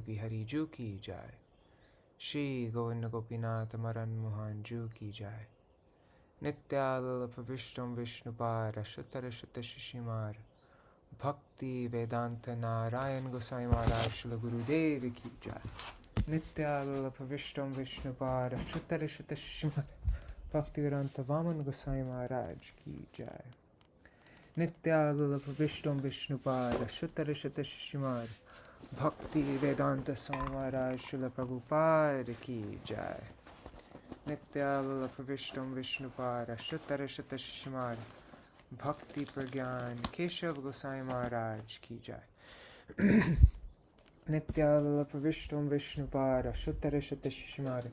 बिहारी जू की जाय। श्री गोविंद गोपीनाथ मरन मोहन जू की जाय। नित्याल प्रविष्टम विष्णुपार शुतर शुत शिशिमार भक्ति वेदांत नारायण गोसाई महाराज श्री गुरुदेव की जाय। नित्याल प्रविष्टम विष्णुपार शुतर शुत शिशिमार भक्ति वेदांत वामन गोसाई महाराज की जाय। नित्याल प्रविष्टम विष्णुपार शुतर शुत शिशिमार भक्ति वेदांत स्वामी महाराज श्रील प्रभुपाद की जाय। नित्याल प्रविष्टम विष्णुपाद शुतर शुत शिशिमार भक्ति प्रज्ञान केशव गोसाई महाराज की जाय। नित्याल प्रविष्टम विष्णुपाद शुतर शुत शिशिमार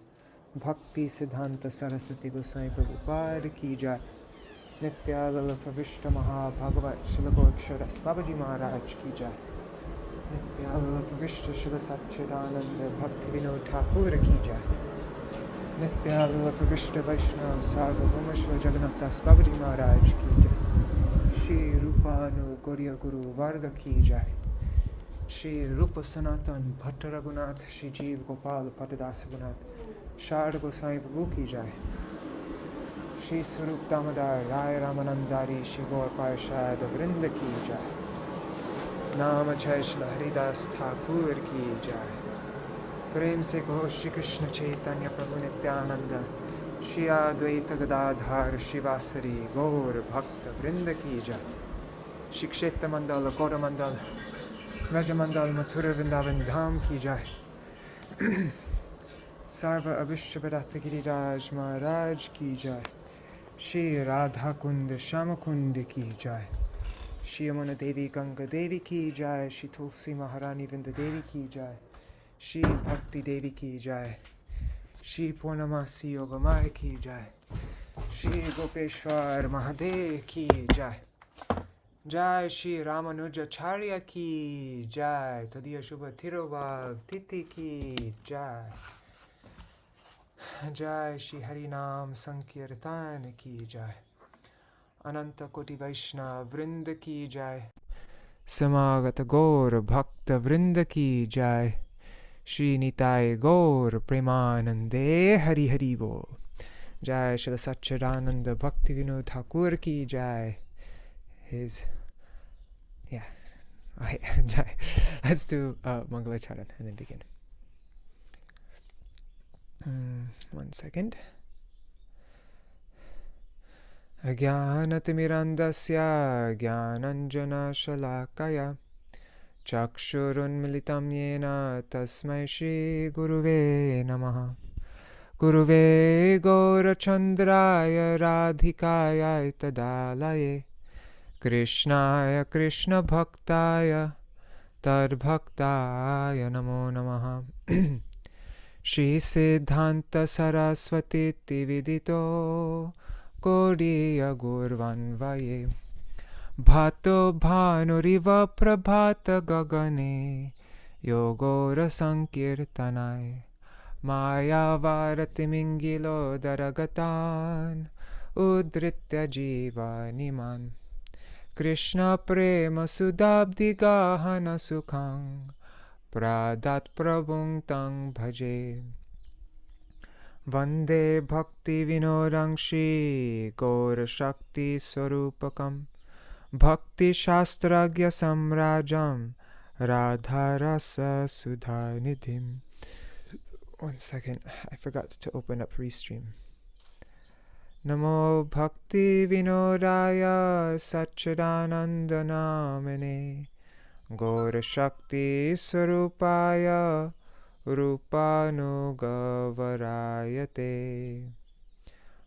भक्ति सिद्धांत सरस्वती गोसाई प्रभुपाद की जाय। नित्याल प्रविष्ट महाभागवत श्रील गौरांग बाबाजी महाराज की जाय। नित्याल प्रविष्ट श्री सच्चिदानंद भक्ति विनोद ठाकुर की जाय। नित्याल प्रविष्ट वैष्णव सार्वभौम श्री जगन्नाथ दास बाबाजी महाराज की जाय। श्री रूपानु गौड़िया गुरु वर्ग की जाय। श्री रूप सनातन भट्ट रघुनाथ श्री जीव गोपाल पटदास रघुनाथ शारद गोसाई प्रभु की जाय। श्री स्वरूप दामोदर राय रामानंदारी श्री गौर पार्षद वृंद की जाय। नाम जय श्री हरिदास ठाकुर की जाय। प्रेम से कहो श्री कृष्ण चैतन्य प्रभु नित्यानंद श्री अद्वैत गदाधर शिवासरी गौर भक्त वृंद की जाय। श्री क्षेत्र मंडल गौर मंडल व्रज मंडल मथुरा वृंदावन धाम की जाय। सर्व अभिष्ट प्रदाता गिरिराज महाराज की जाय। श्री राधा कुंड श्याम कुंड की जाय। श्री यमुना देवी गंगा देवी की जाय। श्री तुलसी महारानी वृंद देवी की जाय। श्री भक्ति देवी की जाय। श्री पूर्णमासी योगमाय की जाय। श्री गोपेश्वर महादेव की जाय। जय श्री रामानुजाचार्य की जाय। तदीय शुभ तिरुभाव-तिथि की जाय। जय श्री हरि नाम संकीर्तन की जाय। अनंत कोटि वैष्णव वृंद की जाय। समागत गौर भक्त वृंद की जाय। श्री निताय गौर प्रेमानंदे हरि हरि बोल। जय श्री सच्चिदानंद भक्ति विनोद ठाकुर की जाय। Jai. Let's do Mangalacharan and then begin. One second. Ajnanatirmirandasya jnananjanashalakaya chakshurunmilitam yena tasmai shri guruve namaha. Guruve gaurachandraya radhikaya tadalaye krishnaya krishna bhaktaya tadbhaktaya namo namaha. Shri Siddhanta Saraswati Vidito Gaudiya Gurvanvaye Bhato Bhanuriva Prabhata Gagane Yogora Sankirtanai Maya Varati Mingilo Daragatan Udritya Jiva Niman Krishna Prema Sudabdi Gahana Sukhang Pradat Prabhung Tang Bhaje Vande Bhakti Vinodang Shri Gaura Shakti Swarupakam Bhakti Shastragya Samrajam Radha Rasa Sudha Nidhim. One second, I forgot to open up Restream. Namo Bhakti Vinodaya Satchidananda Namane Gaura Shakti Swarupaya Rūpānugavarāyate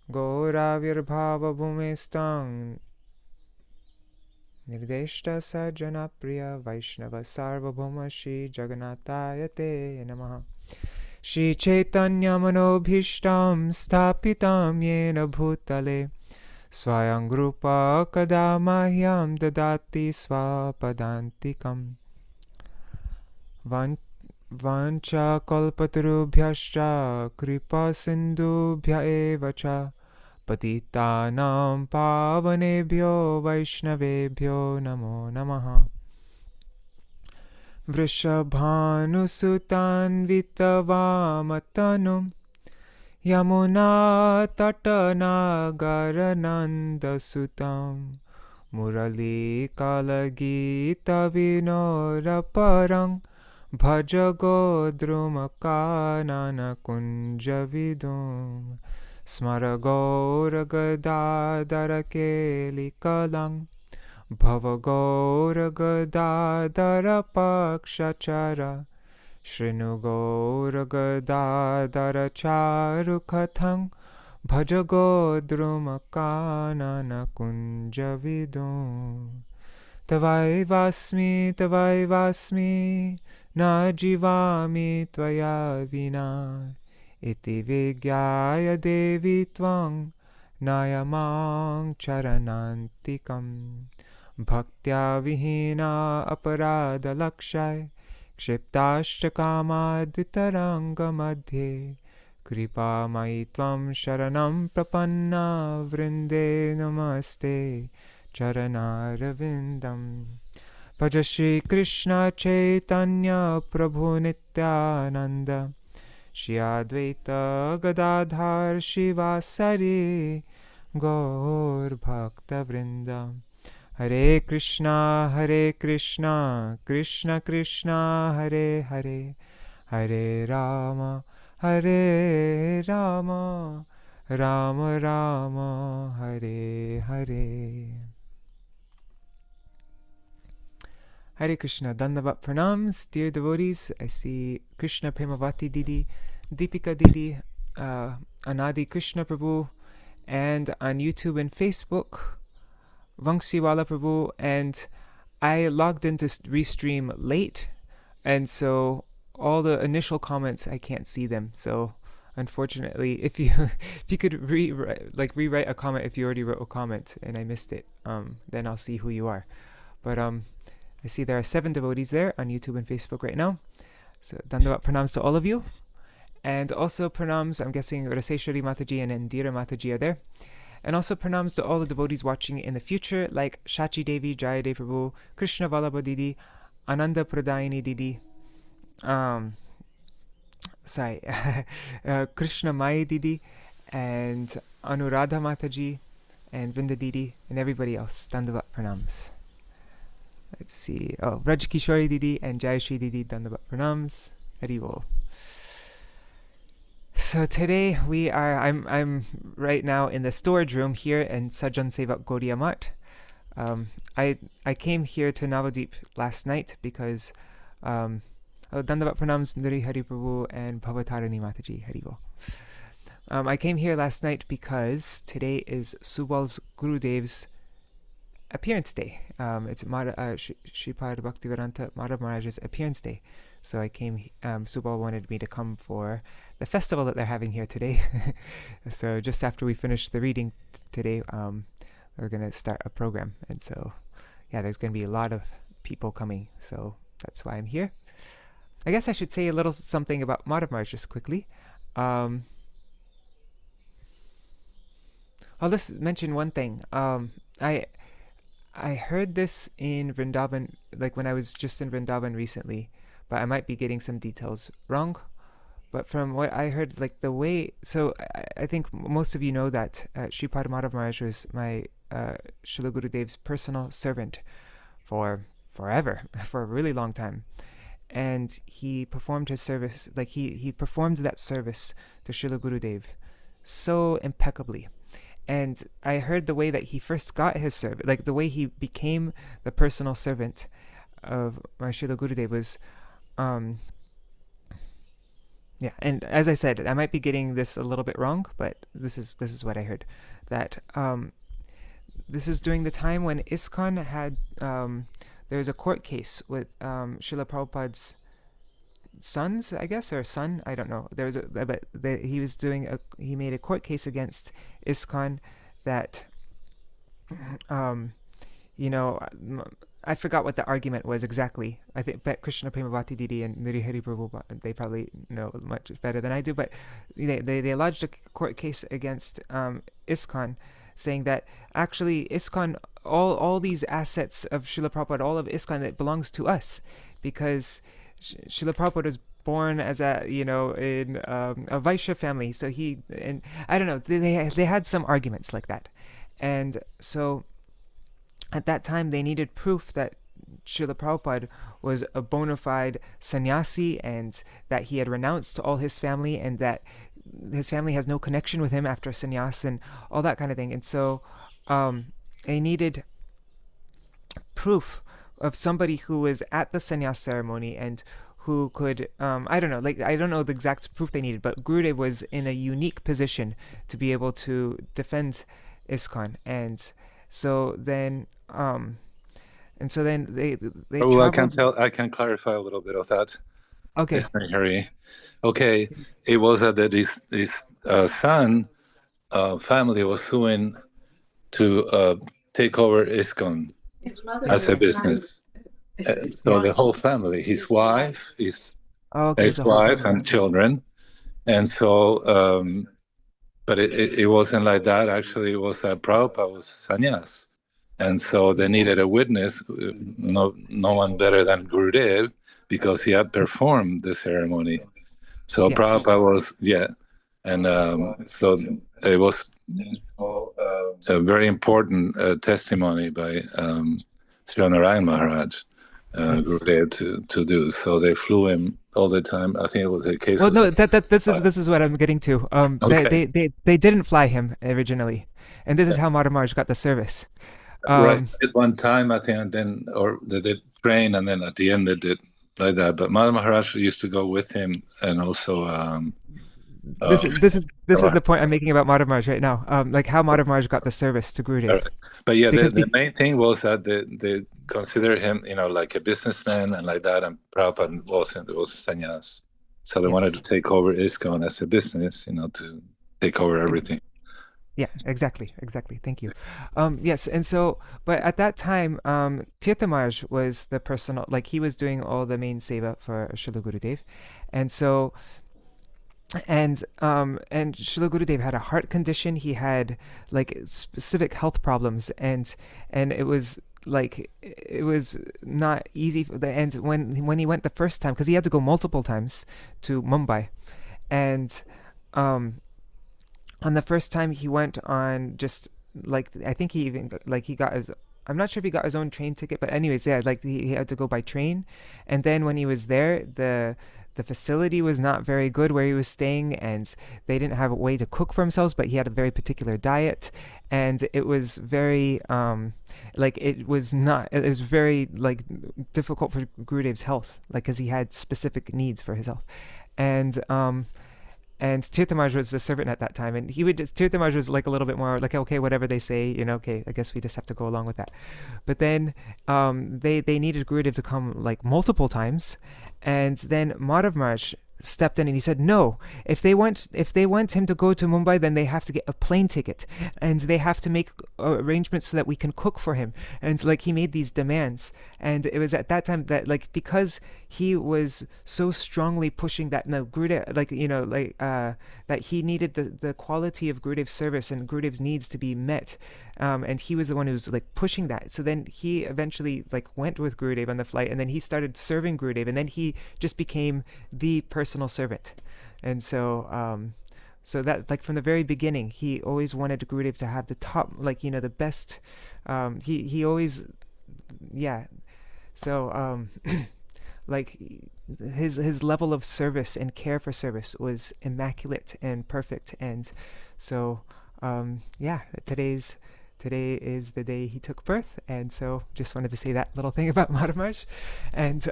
Gaura Virbhava Bhumistang Nirdeshta Sajjana Priya Vaishnava Sarvabhauma Shri Jagannatayate Namaha. Shri Chaitanya Manobhishtam Sthapitam Yena Bhutale Swayam Rupa Kada Mahyam Dadati Svapadantikam Vancha kalpatarubhyascha kripa sindhubhya evacha patitanam pavanebhyo vaishnavebhyo namo namaha. Vrishabhanusutanvitavamattanum Yamuna tatanagaranandasutam Murali kalagita vinoraparang Bhajagodrumakanana kunjavidum Smaragoragadadarakaling Bhavagoragadadarapakshachara Shrinugoragadadaracharukhathang Bhajagodrumakanana kunjavidum Tavaivasmi na jivami tvaya vina iti vigyaya devi tvang nayamang charanantikam bhaktya vihina aparada lakshay kshiptascha kamadhitaranga madhye kripa maitvam sharanam prapanna vrinde namaste charanarvindam Bhaja Shri Krishna Chaitanya Prabhu Nityananda Shri Advaita Gadadhar Shivasari Gaur Bhakta Vrinda Hare Krishna Krishna Krishna Hare Hare Hare Rama Rama Rama Hare Hare Hare Krishna, Dandavat Pranams, dear devotees. I see Krishna Premavati Didi, Deepika Didi, Anadi Krishna Prabhu, and on YouTube and Facebook, Vangsiwala Prabhu, and I logged into Restream late, and so all the initial comments, I can't see them, so unfortunately, if you could rewrite a comment if you already wrote a comment and I missed it, then I'll see who you are. But I see there are 7 devotees there on YouTube and Facebook right now. So Dandavat Pranams to all of you. And also Pranams, I'm guessing Raseshwari Mataji and Indira Mataji are there. And also Pranams to all the devotees watching in the future, like Shachi Devi, Jayadev Prabhu, Krishna Vallabha Didi, Ananda Pradayini Didi, Krishna Mai Didi, and Anuradha Mataji, and Vrinda Didi, and everybody else. Dandavat Pranams. Let's see. Oh, Raj Kishori Didi and Jayashri Didi, Dandavat Pranams. Haribol. So today I'm right now in the storage room here in Sajan Sevak Gaudiya Math. I came here to Navadip last night because Dandavat Pranams Nuri Hari Prabhu and Bhavatarani Mataji Haribol. I came here last night because today is Subal's Gurudev's appearance day. It's Shripad Bhaktivedanta Madhav Maharaj's appearance day. So I came, Subal wanted me to come for the festival that they're having here today. So just after we finish the reading today, we're going to start a program. And so, yeah, there's going to be a lot of people coming. So that's why I'm here. I guess I should say a little something about Madhav Maharaj just quickly. I'll just mention one thing. I heard this in Vrindavan, like when I was just in Vrindavan recently, but I might be getting some details wrong. But from what I heard, like the way, so I think most of you know that Shripad Madhav Maharaj was my Srila Gurudev's personal servant for forever, for a really long time. And he performed his service, like he performed that service to Srila Gurudev so impeccably. And I heard the way that he first got his service, like the way he became the personal servant of my Srila Gurudev was, yeah. And as I said, I might be getting this a little bit wrong, but this is what I heard. That this is during the time when ISKCON had there was a court case with Srila Prabhupada's sons, I guess, or son, I don't know. There was he made a court case against ISKCON that, I forgot what the argument was exactly. I think Krishna Premavati Didi and Nirihari Prabhu, they probably know much better than I do, but they lodged a court case against ISKCON, saying that actually ISKCON, all these assets of Srila Prabhupada, all of ISKCON, it belongs to us, because Srila Prabhupada was born as a, in a Vaishya family. So and I don't know, they had some arguments like that. And so at that time, they needed proof that Srila Prabhupada was a bona fide sannyasi, and that he had renounced all his family, and that his family has no connection with him after sannyas and all that kind of thing. And so they needed proof of somebody who was at the sannyas ceremony and who could, I don't know the exact proof they needed, but Gurudev was in a unique position to be able to defend ISKCON. And so then they Oh, traveled. I can clarify a little bit of that. Okay. Yes, Harry. Okay, it was that his son family was suing to take over ISKCON as a business. So the whole family, his wife, his Okay, so whole ex-wife, family. and children, and so. But it wasn't like that. Actually, it was that Prabhupada was sannyas. And so they needed a witness, no one better than Gurudev, because he had performed the ceremony. So Yes. Prabhupada was, and so it was a very important testimony by Sri Narayan Maharaj, Gurudev, to do. So they flew him all the time. I think it was a case. Well, no, this is what I'm getting to. Okay. They didn't fly him originally, and this is how Mata Maharaj got the service. Right. At one time, I think, and then, or they did train, and then at the end they did like that. But Mata Maharaj used to go with him, and also. This is the point I'm making about Mata Maharaj right now. Like how Mata Maharaj got the service to Gurudev. But yeah, Because the main thing was that they consider him, like a businessman and like that, and Prabhupada wasn't. It was sannyas, so they wanted to take over ISKCON as a business, to take over everything. Yeah, exactly. Thank you. Yes, and so, but at that time, Tirtha Maharaj was the personal, like he was doing all the main seva for Srila Gurudev, and so, and Srila Gurudev had a heart condition. He had like specific health problems, and it was not easy for the end when he went the first time, because he had to go multiple times to Mumbai, and on the first time he went on just like, I think he even he got his, I'm not sure if he got his own train ticket, but anyways, yeah, like he had to go by train. And then when he was there, the facility was not very good where he was staying, and they didn't have a way to cook for themselves, but he had a very particular diet, and it was very it was very difficult for Gurudev's health, because he had specific needs for his health. And Tirtha Maharaj was the servant at that time, and Tirtha Maharaj was like a little bit more like, okay, whatever they say, okay, I guess we just have to go along with that. But then they needed Gurudev to come like multiple times, and then Madhav Maharaj stepped in and he said, no, if they want him to go to Mumbai, then they have to get a plane ticket, and they have to make arrangements so that we can cook for him. And he made these demands, and it was at that time that because he was so strongly pushing that Gurudev, that he needed the quality of Gurudev's service and Gurudev's needs to be met, and he was the one who was pushing that. So then he eventually went with Gurudev on the flight, and then he started serving Gurudev, and then he just became the personal servant. And so so that from the very beginning, he always wanted Gurudev to have the top, the best. He always, yeah. So his level of service and care for service was immaculate and perfect. And so today is the day he took birth, and so just wanted to say that little thing about Mata Maharaj. And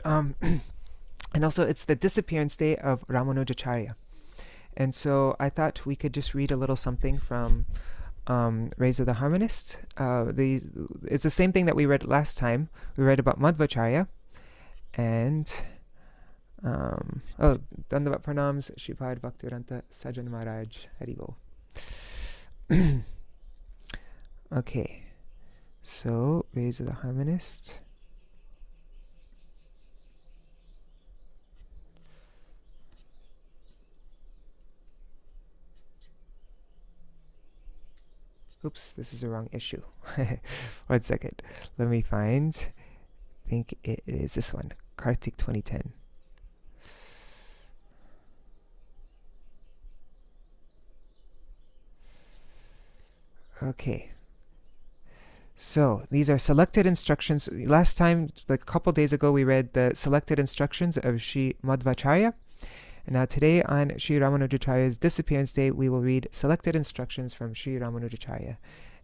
and also it's the disappearance day of Rāmānujācārya. And so I thought we could just read a little something from Razor the Harmonist. It's the same thing that we read last time. We read about Madhvacharya. And Dandavat Pranams, Shripad Bhaktivedanta Sajan Maharaj, Haribol. Okay, so Razor the Harmonist. Oops, this is the wrong issue. 1 second. Let me find. I think it is this one. Kartik 2010. Okay. So these are selected instructions. Last time, like a couple days ago, we read the selected instructions of Śrī Madhvacārya. And now today on Śrī Rāmānujācārya's disappearance day, we will read selected instructions from Śrī Rāmānujācārya.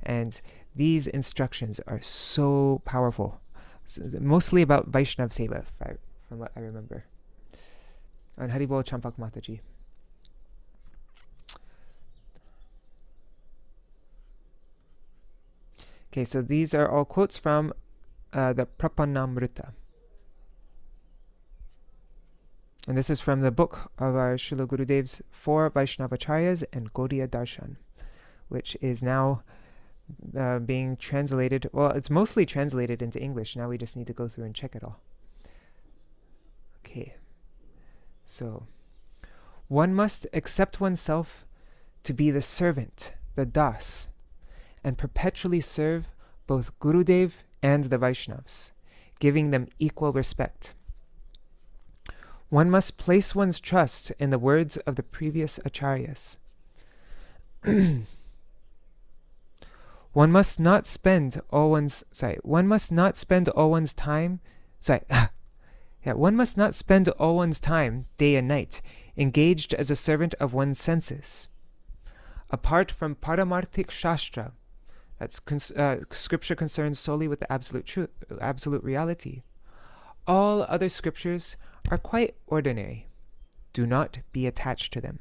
And these instructions are so powerful. Mostly about Vaishnav Seva, from what I remember. And Haribol Champak Mataji. Okay, so these are all quotes from the Prapannamrita. And this is from the book of our Srila Gurudev's 4 Vaishnavacharyas and Gaudiya Darshan, which is now being translated. Well, it's mostly translated into English. Now we just need to go through and check it all. Okay. So, one must accept oneself to be the servant, the das, and perpetually serve both Gurudev and the Vaishnavas, giving them equal respect. One must place one's trust in the words of the previous acharyas. One must not spend all one's time. One must not spend all one's time day and night engaged as a servant of one's senses. Apart from Paramarthik Shastra, that's scripture concerned solely with the absolute truth, absolute reality. All other scriptures are quite ordinary. Do not be attached to them.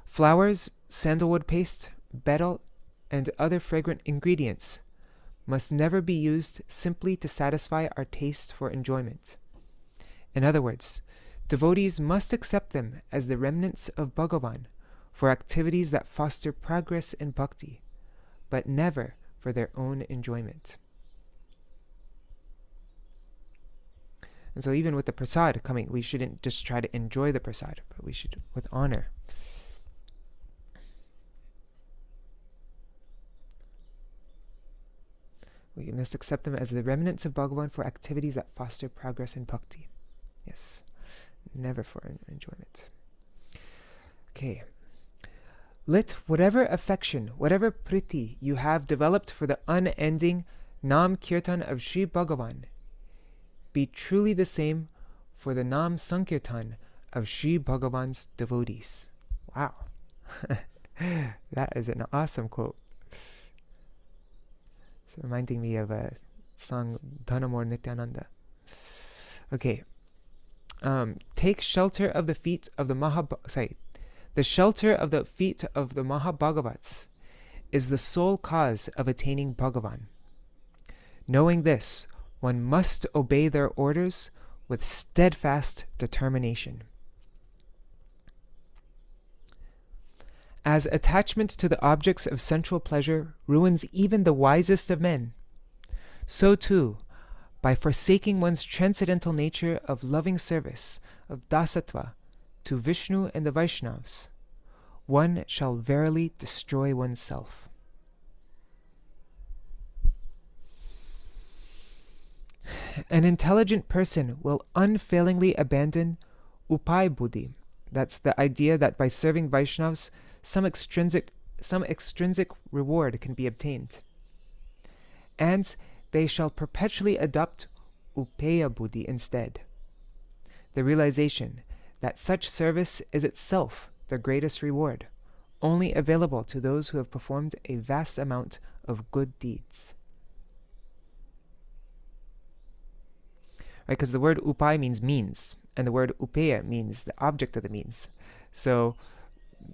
Flowers, sandalwood paste, betel, and other fragrant ingredients must never be used simply to satisfy our taste for enjoyment. In other words, devotees must accept them as the remnants of Bhagavan for activities that foster progress in bhakti, but never for their own enjoyment. And so even with the prasad coming, we shouldn't just try to enjoy the prasad, but we should with honor. We must accept them as the remnants of Bhagavan for activities that foster progress in bhakti. Yes, never for enjoyment. Okay. Let whatever affection, whatever priti you have developed for the unending Nam Kirtan of Sri Bhagavan be truly the same for the Nam Sankirtan of Sri Bhagavan's devotees. Wow. That is an awesome quote. It's reminding me of a song, Dhanamor Nityananda. Okay. Take shelter of the feet of the The shelter of the feet of the Mahabhagavats is the sole cause of attaining Bhagavan. Knowing this, one must obey their orders with steadfast determination. As attachment to the objects of sensual pleasure ruins even the wisest of men, so too, by forsaking one's transcendental nature of loving service, of dasatva, to Vishnu and the Vaishnavas, one shall verily destroy oneself. An intelligent person will unfailingly abandon upay buddhi. That's the idea that by serving Vaishnavas, some extrinsic reward can be obtained. And they shall perpetually adopt upeya buddhi instead. The realization that such service is itself the greatest reward, only available to those who have performed a vast amount of good deeds. Right, because the word upay means means, and the word upeya means the object of the means. So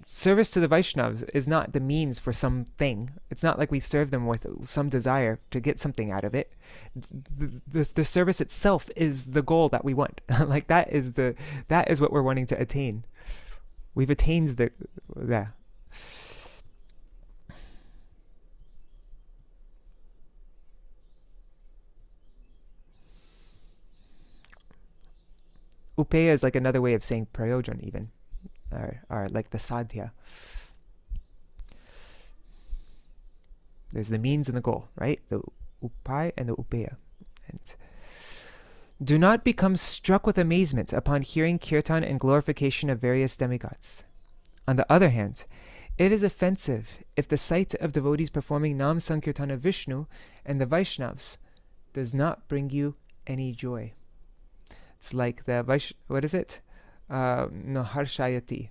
service to the Vaishnavas is not the means for something. It's not like we serve them with some desire to get something out of it. The service itself is the goal that we want. Like that is what we're wanting to attain. We've attained the. Upeya is like another way of saying prayojan even. Or like the sadhya. There's the means and the goal, right? The upay and the upeya. And Do not become struck with amazement upon hearing kirtan and glorification of various demigods. On the other hand, it is offensive if the sight of devotees performing Nam Sankirtan of Vishnu and the Vaishnavas does not bring you any joy. It's like the what is it? No, Harshayati.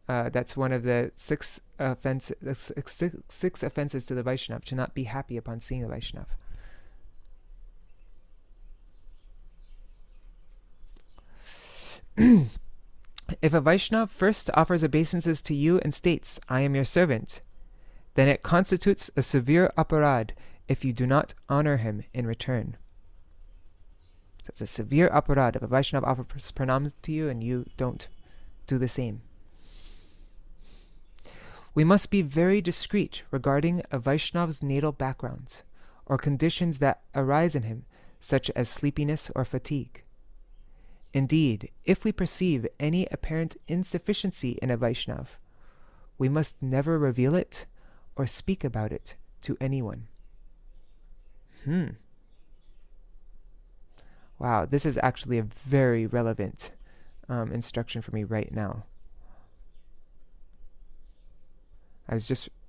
That's one of the six offenses to the Vaishnav, to not be happy upon seeing the Vaishnav. If a Vaishnav first offers obeisances to you and states, "I am your servant," then it constitutes a severe aparad if you do not honor him in return. So it's a severe aparad if a Vaishnav offers pranams to you and you don't do the same. We must be very discreet regarding a Vaishnav's natal background or conditions that arise in him, such as sleepiness or fatigue. Indeed, if we perceive any apparent insufficiency in a Vaishnav, we must never reveal it or speak about it to anyone. Wow, this is actually a very relevant instruction for me right now.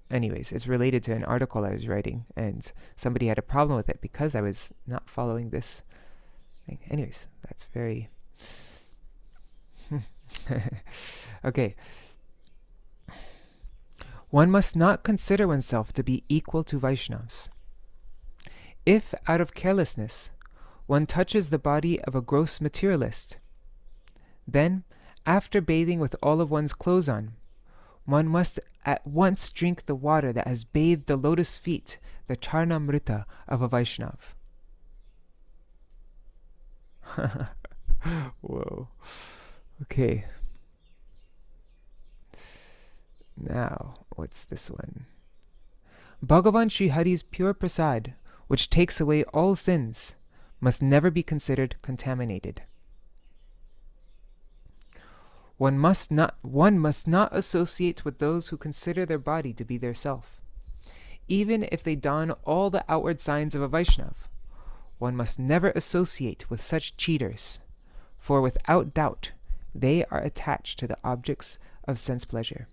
Anyways, it's related to an article I was writing, and somebody had a problem with it because I was not following this thing. Anyways, that's very... Okay. One must not consider oneself to be equal to Vaishnavas. If, out of carelessness, one touches the body of a gross materialist, then, after bathing with all of one's clothes on, one must at once drink the water that has bathed the lotus feet, the charnamrita of a Vaishnav. Whoa. Okay. Now, what's this one? Bhagavan Sri Hari's pure prasad, which takes away all sins, must never be considered contaminated. One must not associate with those who consider their body to be their self. Even if they don all the outward signs of a Vaishnav, one must never associate with such cheaters, for without doubt they are attached to the objects of sense pleasure.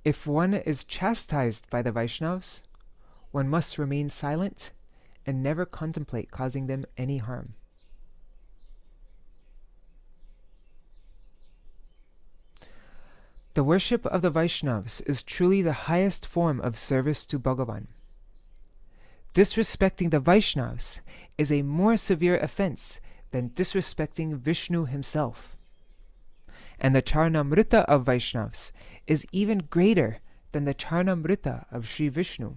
If one is chastised by the Vaishnavas, one must remain silent and never contemplate causing them any harm. The worship of the Vaishnavas is truly the highest form of service to Bhagavan. Disrespecting the Vaishnavas is a more severe offense than disrespecting Vishnu himself. And the Charnamrita of Vaishnavas is even greater than the Charnamrita of Sri Vishnu.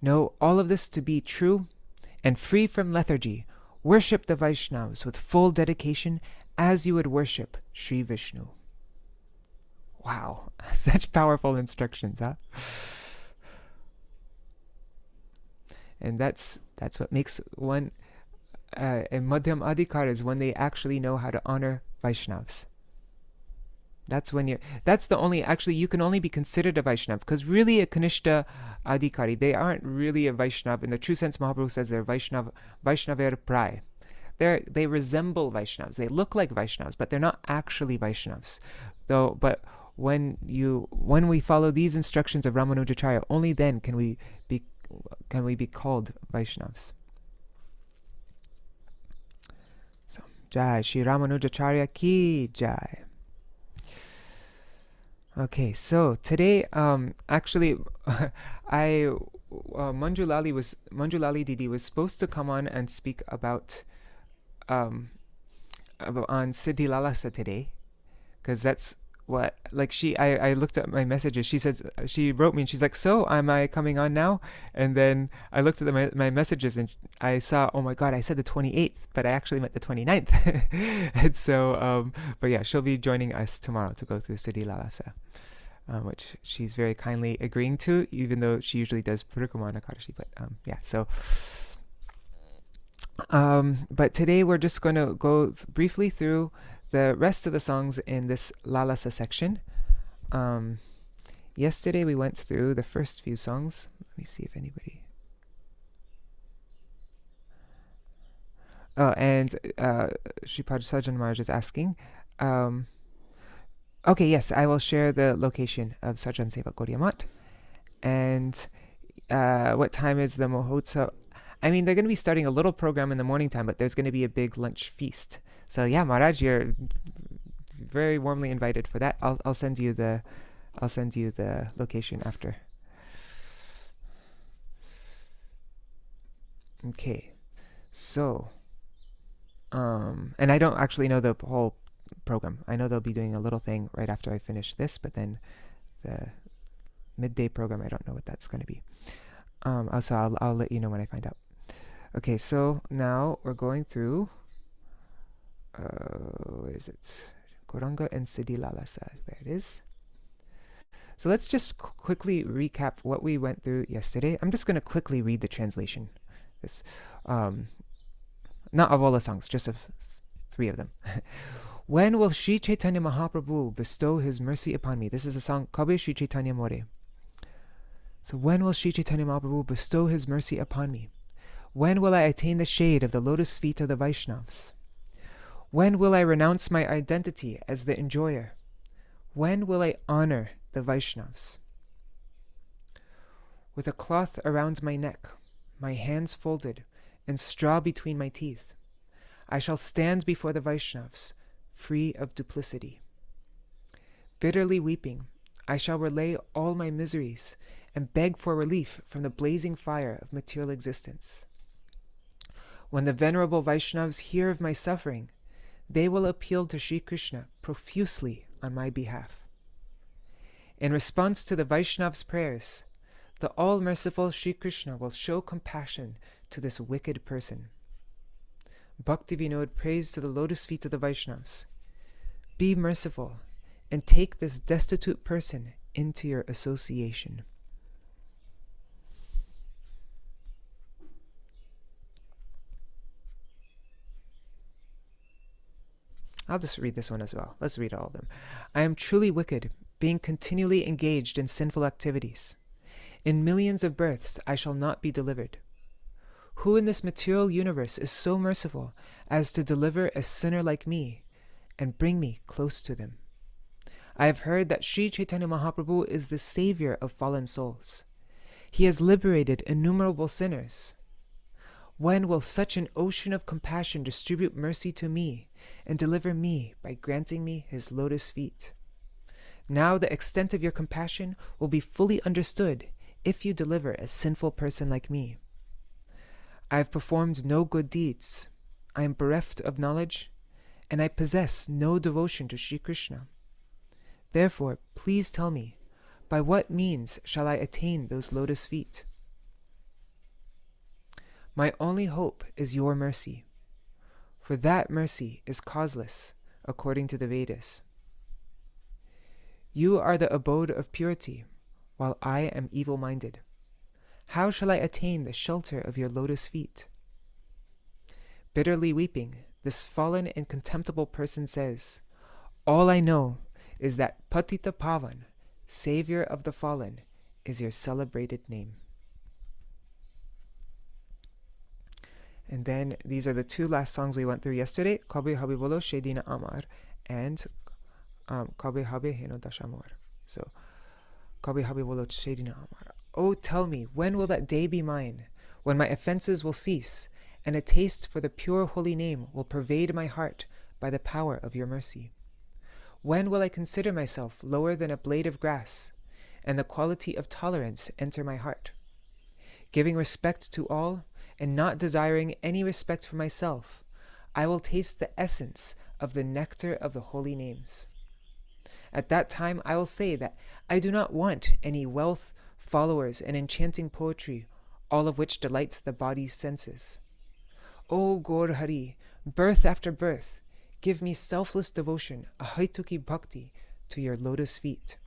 Know all of this to be true, and free from lethargy, worship the Vaishnavas with full dedication as you would worship Sri Vishnu. Wow, such powerful instructions, huh? And that's what makes one a Madhyam Adhikar, is when they actually know how to honor Vaishnavas. You can only be considered a Vaishnav, because really a Kanishta Adhikari, they aren't really a Vaishnav. In the true sense, Mahaprabhu says they're Vaishnaver Prai. They resemble Vaishnavas. They look like Vaishnavas, but they're not actually Vaishnavas. But when we follow these instructions of Rāmānujācārya, only then can we be called Vaishnavas. So, Jai Śrī Rāmānujācārya ki Jai. Okay, so today, actually, Manjulali Didi was supposed to come on and speak about on Siddhi Lalasa today, because that's what, like, I looked at my messages. She wrote me and she's like, "So, am I coming on now?" And then I looked at my messages and I saw, oh my God, I said the 28th, but I actually meant the 29th. And so, but yeah, she'll be joining us tomorrow to go through Siddhi Lalasa, which she's very kindly agreeing to, even though she usually does Parikrama Ekadashi. But yeah, so. But today we're just going to go briefly through the rest of the songs in this Lalasa section. Yesterday we went through the first few songs. Let me see if anybody... Oh, and Shripad Sajjan Maharaj is asking, okay, yes, I will share the location of Sajjan Seva Gaudiya Math. And what time is the Mahotsav? I mean, they're going to be starting a little program in the morning time, but there's going to be a big lunch feast. So yeah, Maharaj, you're very warmly invited for that. I'll send you the location after. Okay, so and I don't actually know the whole program. I know they'll be doing a little thing right after I finish this, but then the midday program, I don't know what that's going to be. Also, I'll let you know when I find out. Okay, so now we're going through, where is it? Gaurāṅga and Siddhi Lalasa. There it is. So let's just quickly recap what we went through yesterday. I'm just going to quickly read the translation. This, not of all the songs, just of 3 of them. When will Sri Chaitanya Mahaprabhu bestow his mercy upon me? This is the song Kabe Sri Chaitanya More. So when will Sri Chaitanya Mahaprabhu bestow his mercy upon me? When will I attain the shade of the lotus feet of the Vaishnavas? When will I renounce my identity as the enjoyer? When will I honor the Vaishnavas? With a cloth around my neck, my hands folded, and straw between my teeth, I shall stand before the Vaishnavas, free of duplicity. Bitterly weeping, I shall relay all my miseries and beg for relief from the blazing fire of material existence. When the venerable Vaishnavas hear of my suffering, they will appeal to Sri Krishna profusely on my behalf. In response to the Vaishnavas' prayers, the all-merciful Sri Krishna will show compassion to this wicked person. Bhakti Vinod prays to the lotus feet of the Vaishnavas, "Be merciful and take this destitute person into your association." I'll just read this one as well. Let's read all of them. I am truly wicked, being continually engaged in sinful activities. In millions of births I shall not be delivered. Who in this material universe is so merciful as to deliver a sinner like me and bring me close to them? I have heard that Sri Chaitanya Mahaprabhu is the savior of fallen souls. He has liberated innumerable sinners. When will such an ocean of compassion distribute mercy to me and deliver me by granting me his lotus feet? Now the extent of your compassion will be fully understood if you deliver a sinful person like me. I have performed no good deeds, I am bereft of knowledge, and I possess no devotion to Sri Krishna. Therefore, please tell me, by what means shall I attain those lotus feet? My only hope is your mercy, for that mercy is causeless, according to the Vedas. You are the abode of purity, while I am evil-minded. How shall I attain the shelter of your lotus feet? Bitterly weeping, this fallen and contemptible person says, all I know is that Patita Pavan, Savior of the fallen, is your celebrated name. And then these are the 2 last songs we went through yesterday, Kabe Habibolo Shedina Amar and Kabe Habe Heno Dashamor. So, Kabe Habibolo Shedina Amar. Oh, tell me, when will that day be mine, when my offenses will cease, and a taste for the pure holy name will pervade my heart by the power of your mercy? When will I consider myself lower than a blade of grass, and the quality of tolerance enter my heart? Giving respect to all, and not desiring any respect for myself, I will taste the essence of the nectar of the holy names. At that time I will say that I do not want any wealth, followers, and enchanting poetry, all of which delights the body's senses. O Gaur Hari, birth after birth, give me selfless devotion, a haituki bhakti, to your lotus feet.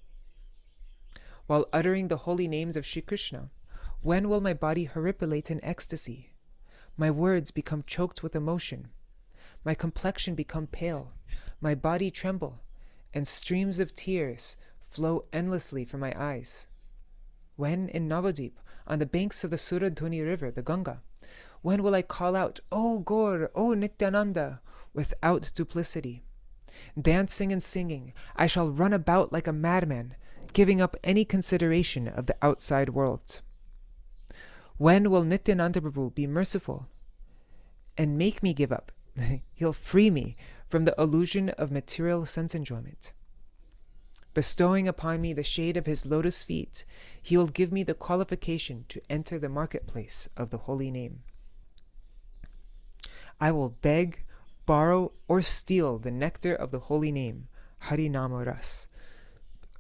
While uttering the holy names of Sri Krishna, when will my body horripilate in ecstasy? My words become choked with emotion. My complexion become pale. My body tremble, and streams of tears flow endlessly from my eyes. When in Navadvip, on the banks of the Suradhuni river, the Ganga, When will I call out, O Gaur, O Nityananda, without duplicity? Dancing and singing, I shall run about like a madman, giving up any consideration of the outside world. When will Nityananda Prabhu be merciful and make me give up? He'll free me from the illusion of material sense enjoyment. Bestowing upon me the shade of his lotus feet, he will give me the qualification to enter the marketplace of the holy name. I will beg, borrow, or steal the nectar of the holy name, Hari Nama Ras,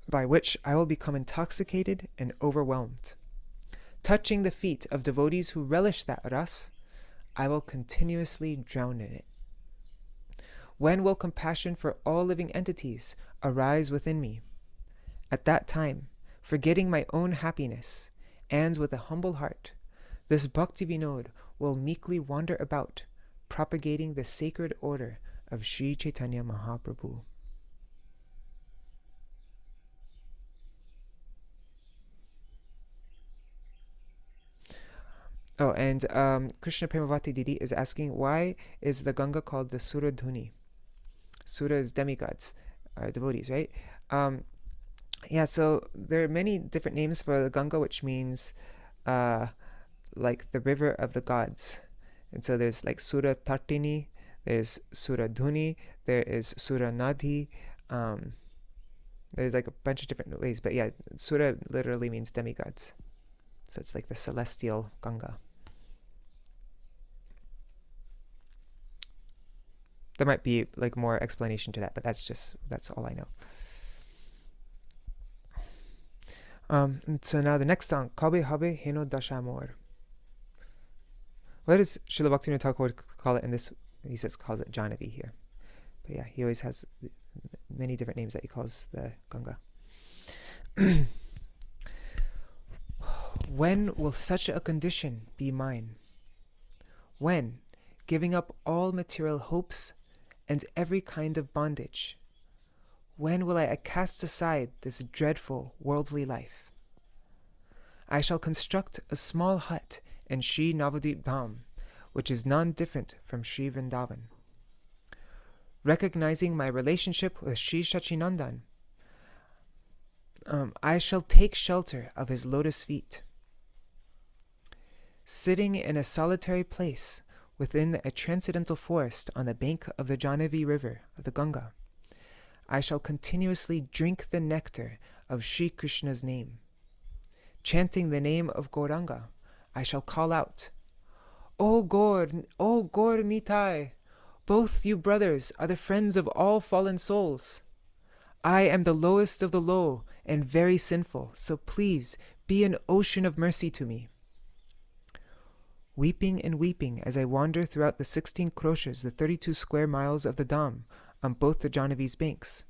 by which I will become intoxicated and overwhelmed. Touching the feet of devotees who relish that ras, I will continuously drown in it. When will compassion for all living entities arise within me? At that time, forgetting my own happiness, and with a humble heart, this Bhakti Vinod will meekly wander about, propagating the sacred order of Sri Chaitanya Mahaprabhu. Oh, and Krishna Premavati Didi is asking, why is the Ganga called the Sura Dhuni? Sura is demigods, devotees, right? Yeah, so there are many different names for the Ganga, which means like the river of the gods. And so there's like Sura Tartini, there's Sura Dhuni, there is Sura Nadhi. There's like a bunch of different ways, but yeah, Sura literally means demigods. So it's like the celestial Ganga. There might be like more explanation to that, but that's all I know. And so now the next song, Kabe Habe Heno Dashamor. What does Srila Bhaktivinoda Thakur call it in this? He calls it Jahnavi here. But yeah, he always has many different names that he calls the Ganga. When will such a condition be mine? When, giving up all material hopes and every kind of bondage, when will I cast aside this dreadful worldly life? I shall construct a small hut in Sri Navadvip Dham, which is non-different from Sri Vrindavan. Recognizing my relationship with Sri Sachinandan, I shall take shelter of his lotus feet. Sitting in a solitary place within a transcendental forest on the bank of the Jahnavi river of the Ganga, I shall continuously drink the nectar of Sri Krishna's name. Chanting the name of Gauranga, I shall call out, O Gaura-Nitāi, both you brothers are the friends of all fallen souls. I am the lowest of the low and very sinful, so please be an ocean of mercy to me. Weeping and weeping as I wander throughout the 16 kroshas, the 32 square miles of the Dham, on both the Jahnavi's banks,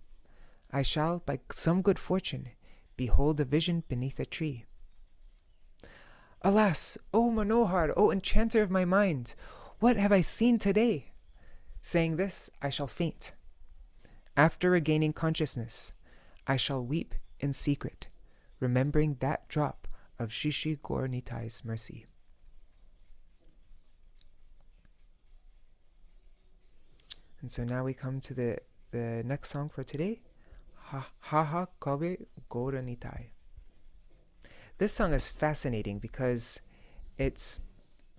I shall, by some good fortune, behold a vision beneath a tree. Alas, O Manohar, O enchanter of my mind, what have I seen today? Saying this, I shall faint. After regaining consciousness, I shall weep in secret, remembering that drop of Śrī Gaurāṅga's mercy. And so now we come to the next song for today, Hā Kabe Gaura-Nitāi. This song is fascinating because it's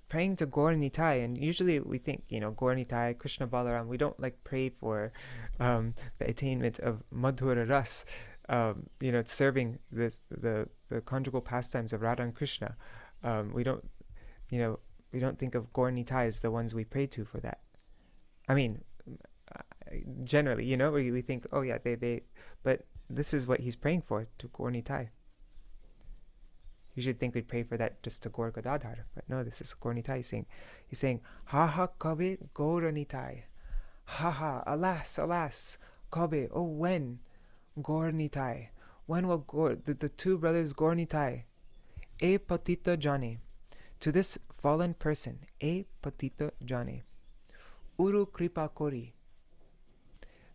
praying to Gaura-Nitāi, and usually we think, Gaura-Nitāi, Krishna Balaram, we don't like pray for the attainment of Madhura Ras, serving the conjugal pastimes of Radha and Krishna. We don't think of Gaura-Nitāi as the ones we pray to for that. I mean, generally, we think, oh yeah, but this is what he's praying for, to Gaura-Nitāi. You should think we'd pray for that just to Gaur Gadadhar, but no, this is Gaura-Nitāi. He's saying, Hā Kabe Gaura-Nitāi. Ha, alas, Kabe, oh when, Gaura-Nitāi. When will the two brothers Gaura-Nitāi, E Patita Jane, to this fallen person, E Patita Jane, Uru Kripa Kori,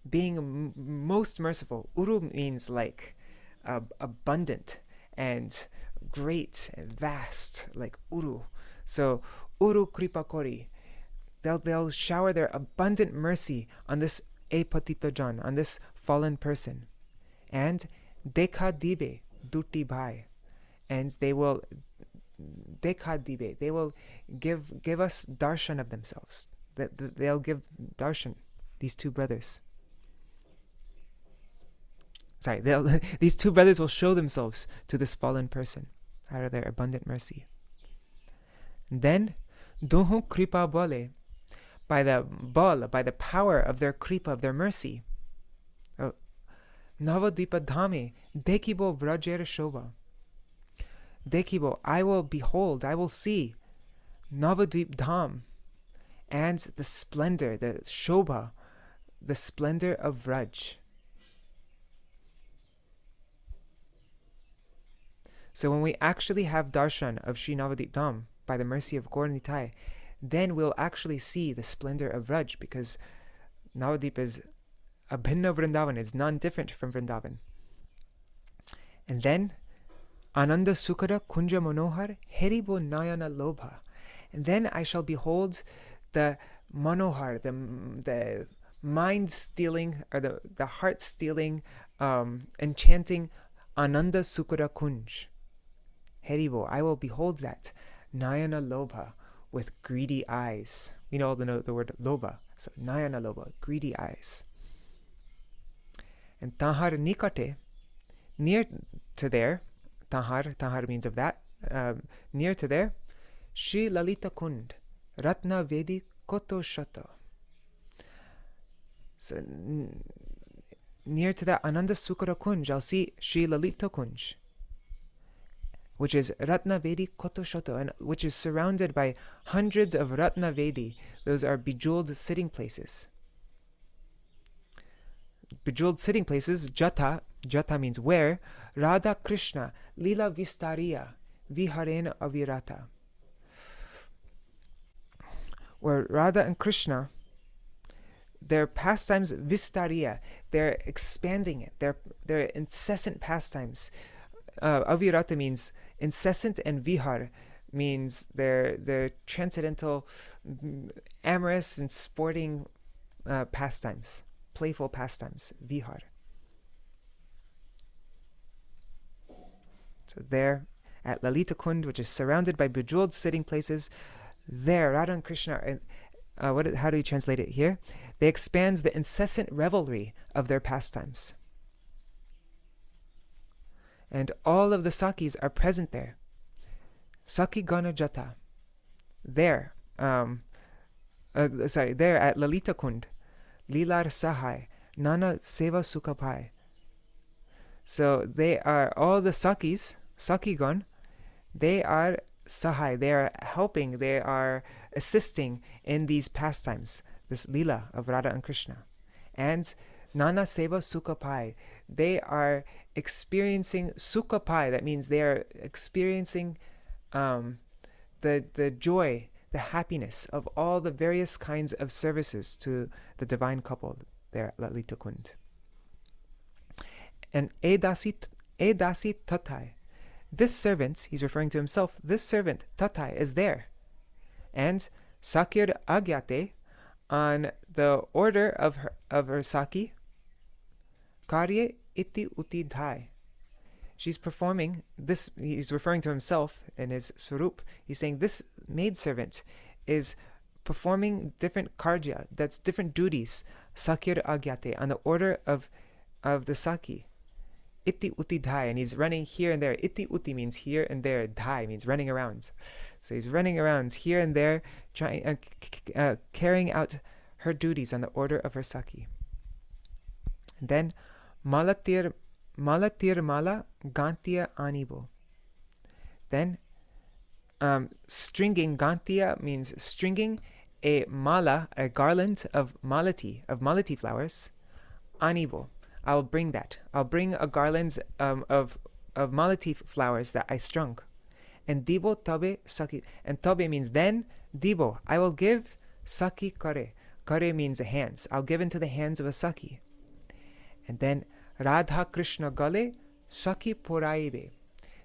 being most merciful. Uru means like abundant and great and vast, like Uru. So uru kripa kori. They'll shower their abundant mercy on this epatito jan, on this fallen person. And dekha dibe duti bhai. And they will dekha dibe. They will give us darshan of themselves. They'll give darshan, these two brothers. Sorry, these two brothers will show themselves to this fallen person out of their abundant mercy. And then, duhu kripa bole, by the power of their kripa, of their mercy. Navadipa dhame, dekibo vrajer shobha. Dekibo, I will behold, I will see Navadvip Dham, and the splendor, the shobha, the splendor of Vraj. So when we actually have darshan of Śrī Navadvip Dham by the mercy of Gaura-Nitāi, then we'll actually see the splendor of Vraj, because Navadvip is a bhinna Vrindavan, it's non-different from Vrindavan. And then Ananda Sukara Kunja Manohar Heribo Nayana Lobha. And then I shall behold the Manohar, the mind-stealing, or the heart-stealing, enchanting Ananda Sukara Kunj. Heribo, I will behold that. Nayana Lobha, with greedy eyes. We all know the word Lobha. So Nayana Lobha, greedy eyes. And Tahar Nikate, near to there, Tahar means of that, near to there, Shri Lalita Kund, Ratna Vedi Koto Shata. So near to that Ananda Sukara Kunj, I'll see Shri Lalita Kunj, which is Ratna Vedi Koto Shata, and which is surrounded by hundreds of Ratna Vedi. Those are bejeweled sitting places. Bejeweled sitting places, Jata means where, Radha Krishna, Lila Vistariya, Viharena Avirata. Where Radha and Krishna, their pastimes Vistariya, they're expanding it, they're incessant pastimes. Avirata means incessant, and Vihar means they're transcendental, amorous and sporting pastimes. Playful pastimes, vihar. So there, at Lalita Kund, which is surrounded by bejeweled sitting places, there, Radha and Krishna, how do you translate it here? They expand the incessant revelry of their pastimes. And all of the Sakis are present there. Saki Gana Jata. There, there at Lalita Kund. Lilar Sahai, Nana Seva Sukhapai. So they are all the Sakis, Sakigon, they are Sahai, they are helping, they are assisting in these pastimes, this Lila of Radha and Krishna. And Nana Seva Sukhapai, they are experiencing Sukhapai, that means they are experiencing the joy, the happiness of all the various kinds of services to the divine couple there at Lalita Kund. And Edasi Tatai, this servant, he's referring to himself, this servant, Tatai, is there. And Sakir Agyate, on the order of her Saki, Karye Iti Uti Dhai. She's performing this, he's referring to himself in his Swarup. He's saying this maidservant is performing different karja, that's different duties, Sakir Agyate, on the order of the Saki. Iti Uti Dhai, and he's running here and there. Iti Uti means here and there, Dhai means running around. So he's running around here and there, carrying out her duties on the order of her Saki. And then Malatir Mala Gantia Anibo. Then stringing, Gantia means stringing a mala, a garland of malati flowers. Anibo, I'll bring that. I'll bring a garland of malati flowers that I strung. And dibo tabe saki. And tabe means then. Dibo, I will give saki kare. Kare means hands. I'll give into the hands of a saki. And then Radha Krishna Gale Saki Poraibe.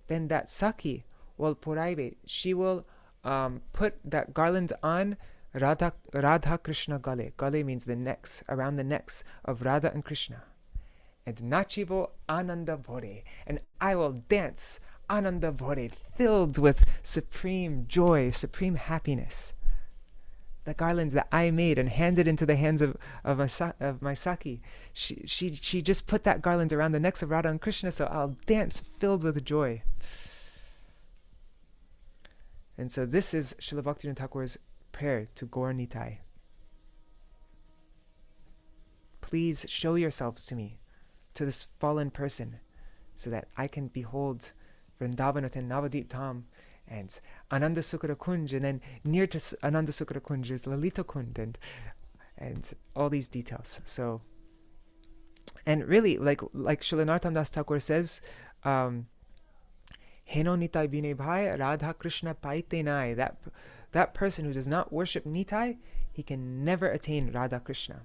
Then that Saki will Poraibe, she will put that garland on Radha Krishna Gale. Gale means the necks, around the necks of Radha and Krishna. And Nachivo Ananda Bhore. And I will dance Ananda Bhore, filled with supreme joy, supreme happiness. The garlands that I made and handed into the hands of my Saki. She just put that garland around the necks of Radha and Krishna, so I'll dance filled with joy. And so this is Srila Bhaktivinoda Thakur's prayer to Gaura-Nitāi. Please show yourselves to me, to this fallen person, so that I can behold Vrindavan within Navadip Dham and Ananda Sukara Kunj, and then near to Ananda Sukara Kunj is Lalita Kund, and all these details. So, and really, like Srila Narottam Das Thakur says, Heno Nitai Bine Bhai Radha Krishna Paite Nai. That person who does not worship Nitai, he can never attain Radha Krishna.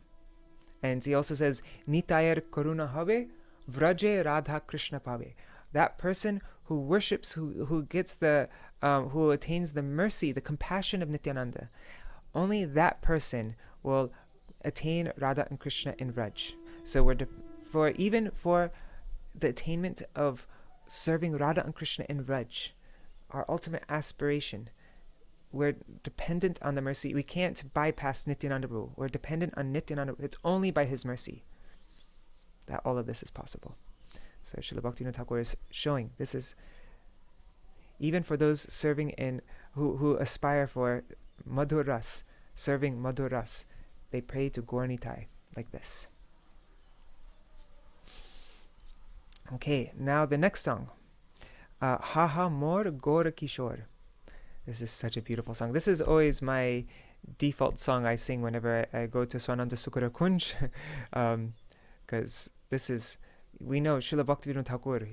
And he also says, Nitayar Karuna Habe Vraje Radha Krishna Pave. That person who worships, who gets who attains the mercy, the compassion of Nityananda, only that person will attain Radha and Krishna in Vraj. So even for the attainment of serving Radha and Krishna in Vraj, our ultimate aspiration, we're dependent on the mercy. We can't bypass Nityananda rule. We're dependent on Nityananda. It's only by his mercy that all of this is possible. So Srila Bhaktivinoda Thakur is showing this is even for those serving in who aspire for Madhur Ras, serving Madhur Ras, they pray to Gaura-Nitāi like this. Okay, now the next song, Hā Mora Gaura-kiśora. This is such a beautiful song. This is always my default song I sing whenever I go to Swananda Sukara Kunj, because this is, we know Srila Bhaktivinoda Thakur,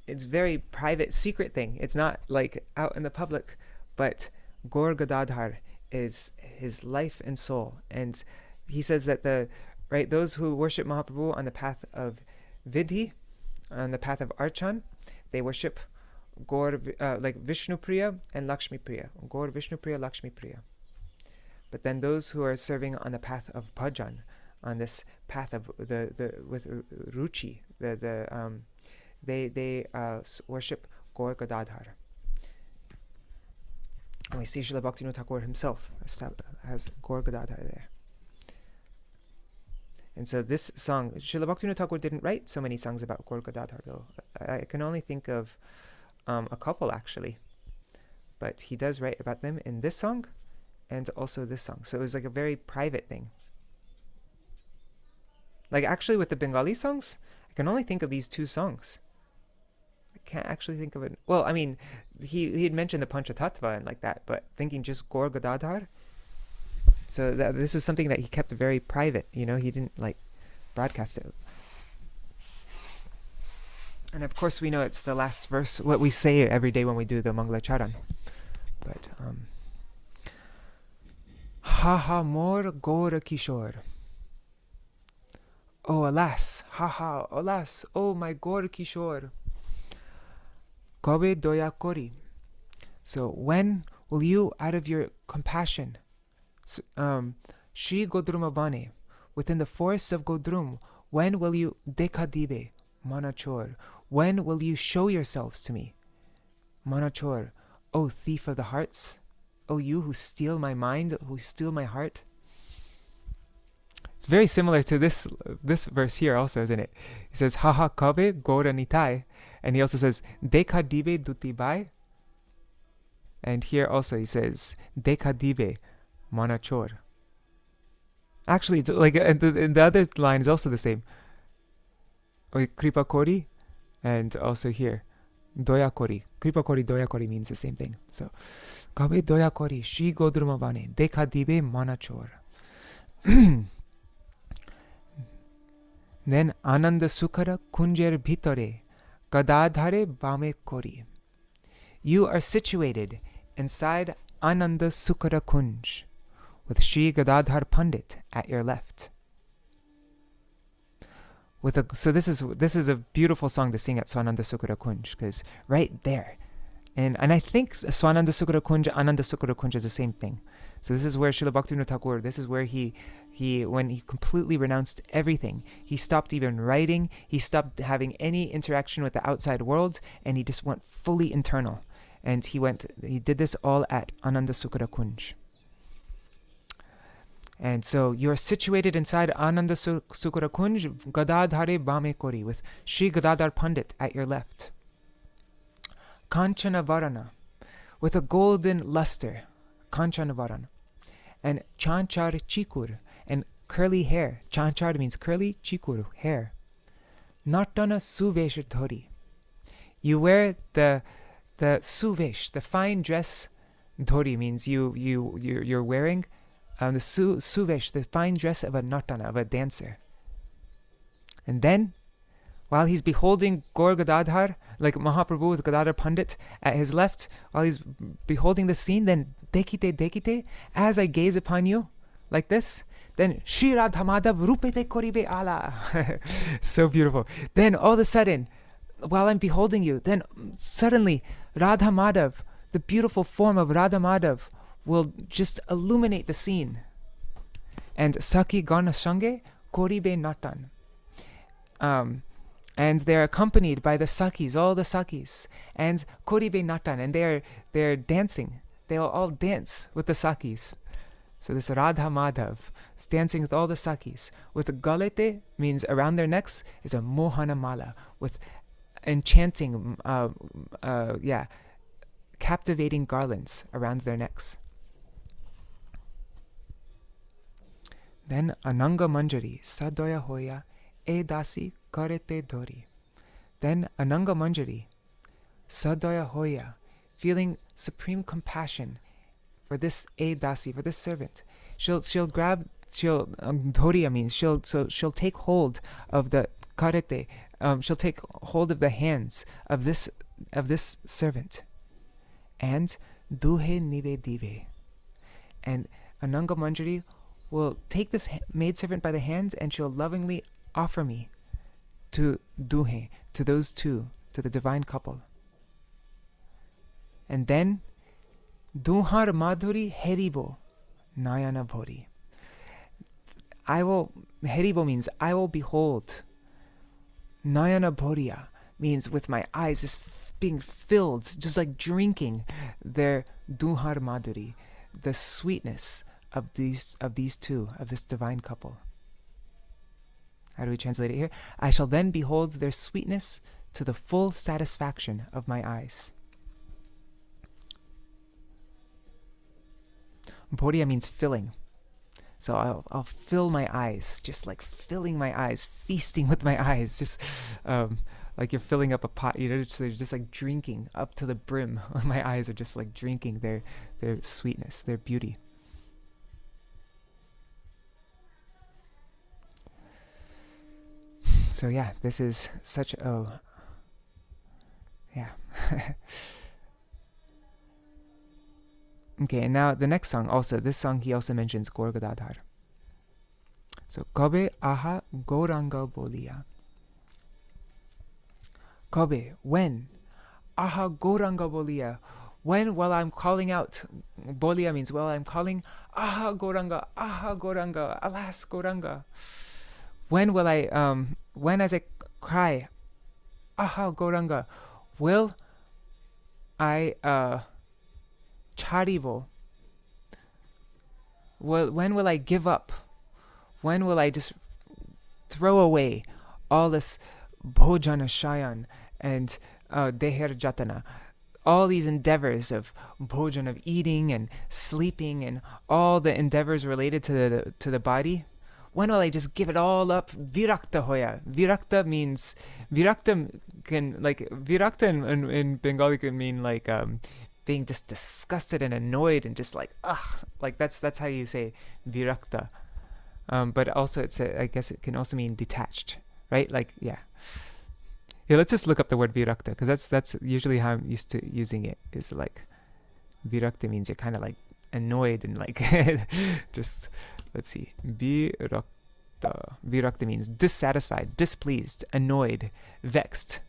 it's very private, secret thing. It's not like out in the public, but Gaur Gadadhar is his life and soul. And he says that those who worship Mahaprabhu on the path of Vidhi, on the path of Archan, they worship Gaur, like Vishnu Priya and Lakshmi Priya. Gaur Vishnu Priya, Lakshmi Priya. But then those who are serving on the path of Bhajan, on this path of with Ruchi, they worship Gaur Gadadhar. And we see Srila Bhaktivinoda Thakur himself has Gaur Gadadhar there. And so this song, Srila Bhaktivinoda Thakur didn't write so many songs about Gaur Gadadhar, though. I can only think of a couple, actually. But he does write about them in this song and also this song. So it was like a very private thing. Like actually with the Bengali songs, I can only think of these two songs. I can't actually think of it. Well, I mean, he had mentioned the Panchatattva and like that, but thinking just Gaur Gadadhar. So this was something that he kept very private, he didn't like broadcast it. And of course we know it's the last verse, what we say every day when we do the Mangala Charan. But Hā Mora Gaura-kiśora. Oh alas, alas, oh my Gaura-kiśora. Kabe doya kori. So when will you, out of your compassion, Śrī Gaurāṅga, within the forests of Godrum, when will you dekadibe, manachor? When will you show yourselves to me? Manachor, O thief of the hearts, O you who steal my mind, who steal my heart. It's very similar to this verse here also, isn't it? He says, Hā Kabe Gaura-Nitāi, and he also says, dekadibe dutibai. And here also he says, dekadibe manachor. Actually, it's like in the other line is also the same. Kripa kori, and also here, doya kori. Kripa kori, doya kori means the same thing. So, Kabe doya kori, Śrī Gaurāṅga, dekadibe manachor. Then Ananda Sukara Kunjer Bhitare, Gadadhare Bame Kori. You are situated inside Ananda Sukara Kunj, with Śrī Gadadhar Pandit at your left. So this is a beautiful song to sing at Swananda Sukara Kunj, because right there, And I think Swananda Sukara Kunja, Ananda Sukara Kunja is the same thing. So this is where Srila Bhaktivinoda Thakur, this is where he when he completely renounced everything, he stopped even writing, he stopped having any interaction with the outside world, and he just went fully internal. And he did this all at Ananda Sukara Kunj. And so you're situated inside Ananda Sukara Kunj, Gadadhare Bame Kori, with Śrī Gadadhar Pandit at your left. Kanchana Varana, with a golden luster, Kanchana Varana. And Chanchar Chikur, and curly hair. Chanchar means curly, Chikur, hair. Nartana Suvesh Dhori. You wear the suvesh, the fine dress. Dhori means you're wearing the suvesh, the fine dress of a nartana, of a dancer. And then, while he's beholding Gaur Gadadhar, like Mahaprabhu with Gadadhar Pandit at his left, while he's beholding the scene, then dekite, as I gaze upon you, like this, then Shri Radha Madhav Rupete Koribe Ala. So beautiful. Then all of a sudden, while I'm beholding you, then suddenly Radha Madhav, the beautiful form of Radha Madhav, will just illuminate the scene. And Saki Gana Shange Koribe Natan. And they're accompanied by the Sakis, all the Sakis, and Koribe Natan, and they're dancing. They'll all dance with the Sakis. So this Radha Madhav is dancing with all the Sakis. With Galete, means around their necks, is a Mohana Mala, with enchanting, captivating garlands around their necks. Then Ananga Manjari, Sadoya Hoya, E Dasi Karete Dori. Then Ananga Manjari, Sadoya Hoya, feeling supreme compassion for this E Dasi, for this servant. She'll grab, Doriya means she'll take hold of the karete, she'll take hold of the hands of this servant. And Duhe Nive Dive. And Ananga Manjari will take this maidservant by the hands, and she'll lovingly offer me to Duhe, to those two, to the divine couple. And then Duhar Madhuri Heribo Nayana Bhori. Heribo means I will behold. Nayana Bhoriya means with my eyes just being filled, just like drinking their Duhar Madhuri, the sweetness of these two, of this divine couple. How do we translate it here? I shall then behold their sweetness to the full satisfaction of my eyes. Bhoriya means filling. So I'll fill my eyes, just like filling my eyes, feasting with my eyes, just like you're filling up a pot, so they're just like drinking up to the brim. My eyes are just like drinking their sweetness, their beauty. So yeah, this is such a, yeah. Okay, and now the next song also, this song he also mentions Gaur Gadadhar. So, Kabe Aha Gaurāṅga Boliyā. Kabe, when? Aha Gaurāṅga Boliyā. When, while I'm calling out, Boliyā means while I'm calling, Aha Gaurāṅga, alas Gaurāṅga. When will I, when as I cry, Aha Gaurāṅga, will I, Charivo, when will I give up? When will I just throw away all this bhojana shayan and deher jatana, all these endeavors of bhojan, of eating and sleeping and all the endeavors related to the body? When will I just give it all up? Virakta hoya. Virakta means, virakta in Bengali can mean like being just disgusted and annoyed and just like, ugh, like that's how you say virakta. But also I guess it can also mean detached, right? Like, yeah. Yeah, let's just look up the word virakta, because that's usually how I'm used to using it, is like, virakta means you're kind of like annoyed and like, just, let's see, virakta. Virakta means dissatisfied, displeased, annoyed, vexed,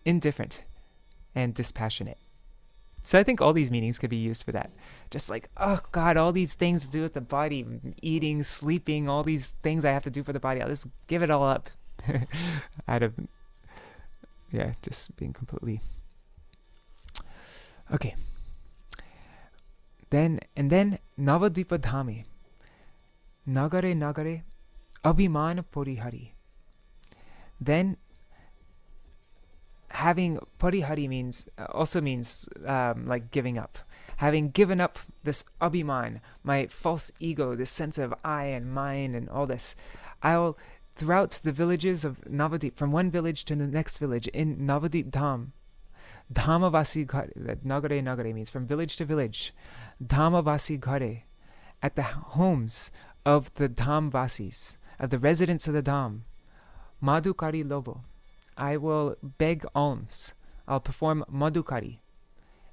indifferent, and dispassionate. So I think all these meanings could be used for that. Just like, oh God, all these things to do with the body, eating, sleeping, all these things I have to do for the body. I'll just give it all up. Out of, just being completely. Okay. Then Navadvipa Dhami. Nagare Nagare Abhiman Porihari. Then having Porihari means like giving up. Having given up this Abhiman, my false ego, this sense of I and mine and all this, I'll throughout the villages of Navadvip, from one village to the next village in Navadvip Dham, Dhamavasi Ghare, that Nagare Nagare means from village to village, Dhamavasi Ghare, at the homes of the Dhamvasis, of the residents of the Dham, Madhukari Lobo, I will beg alms, I'll perform Madhukari,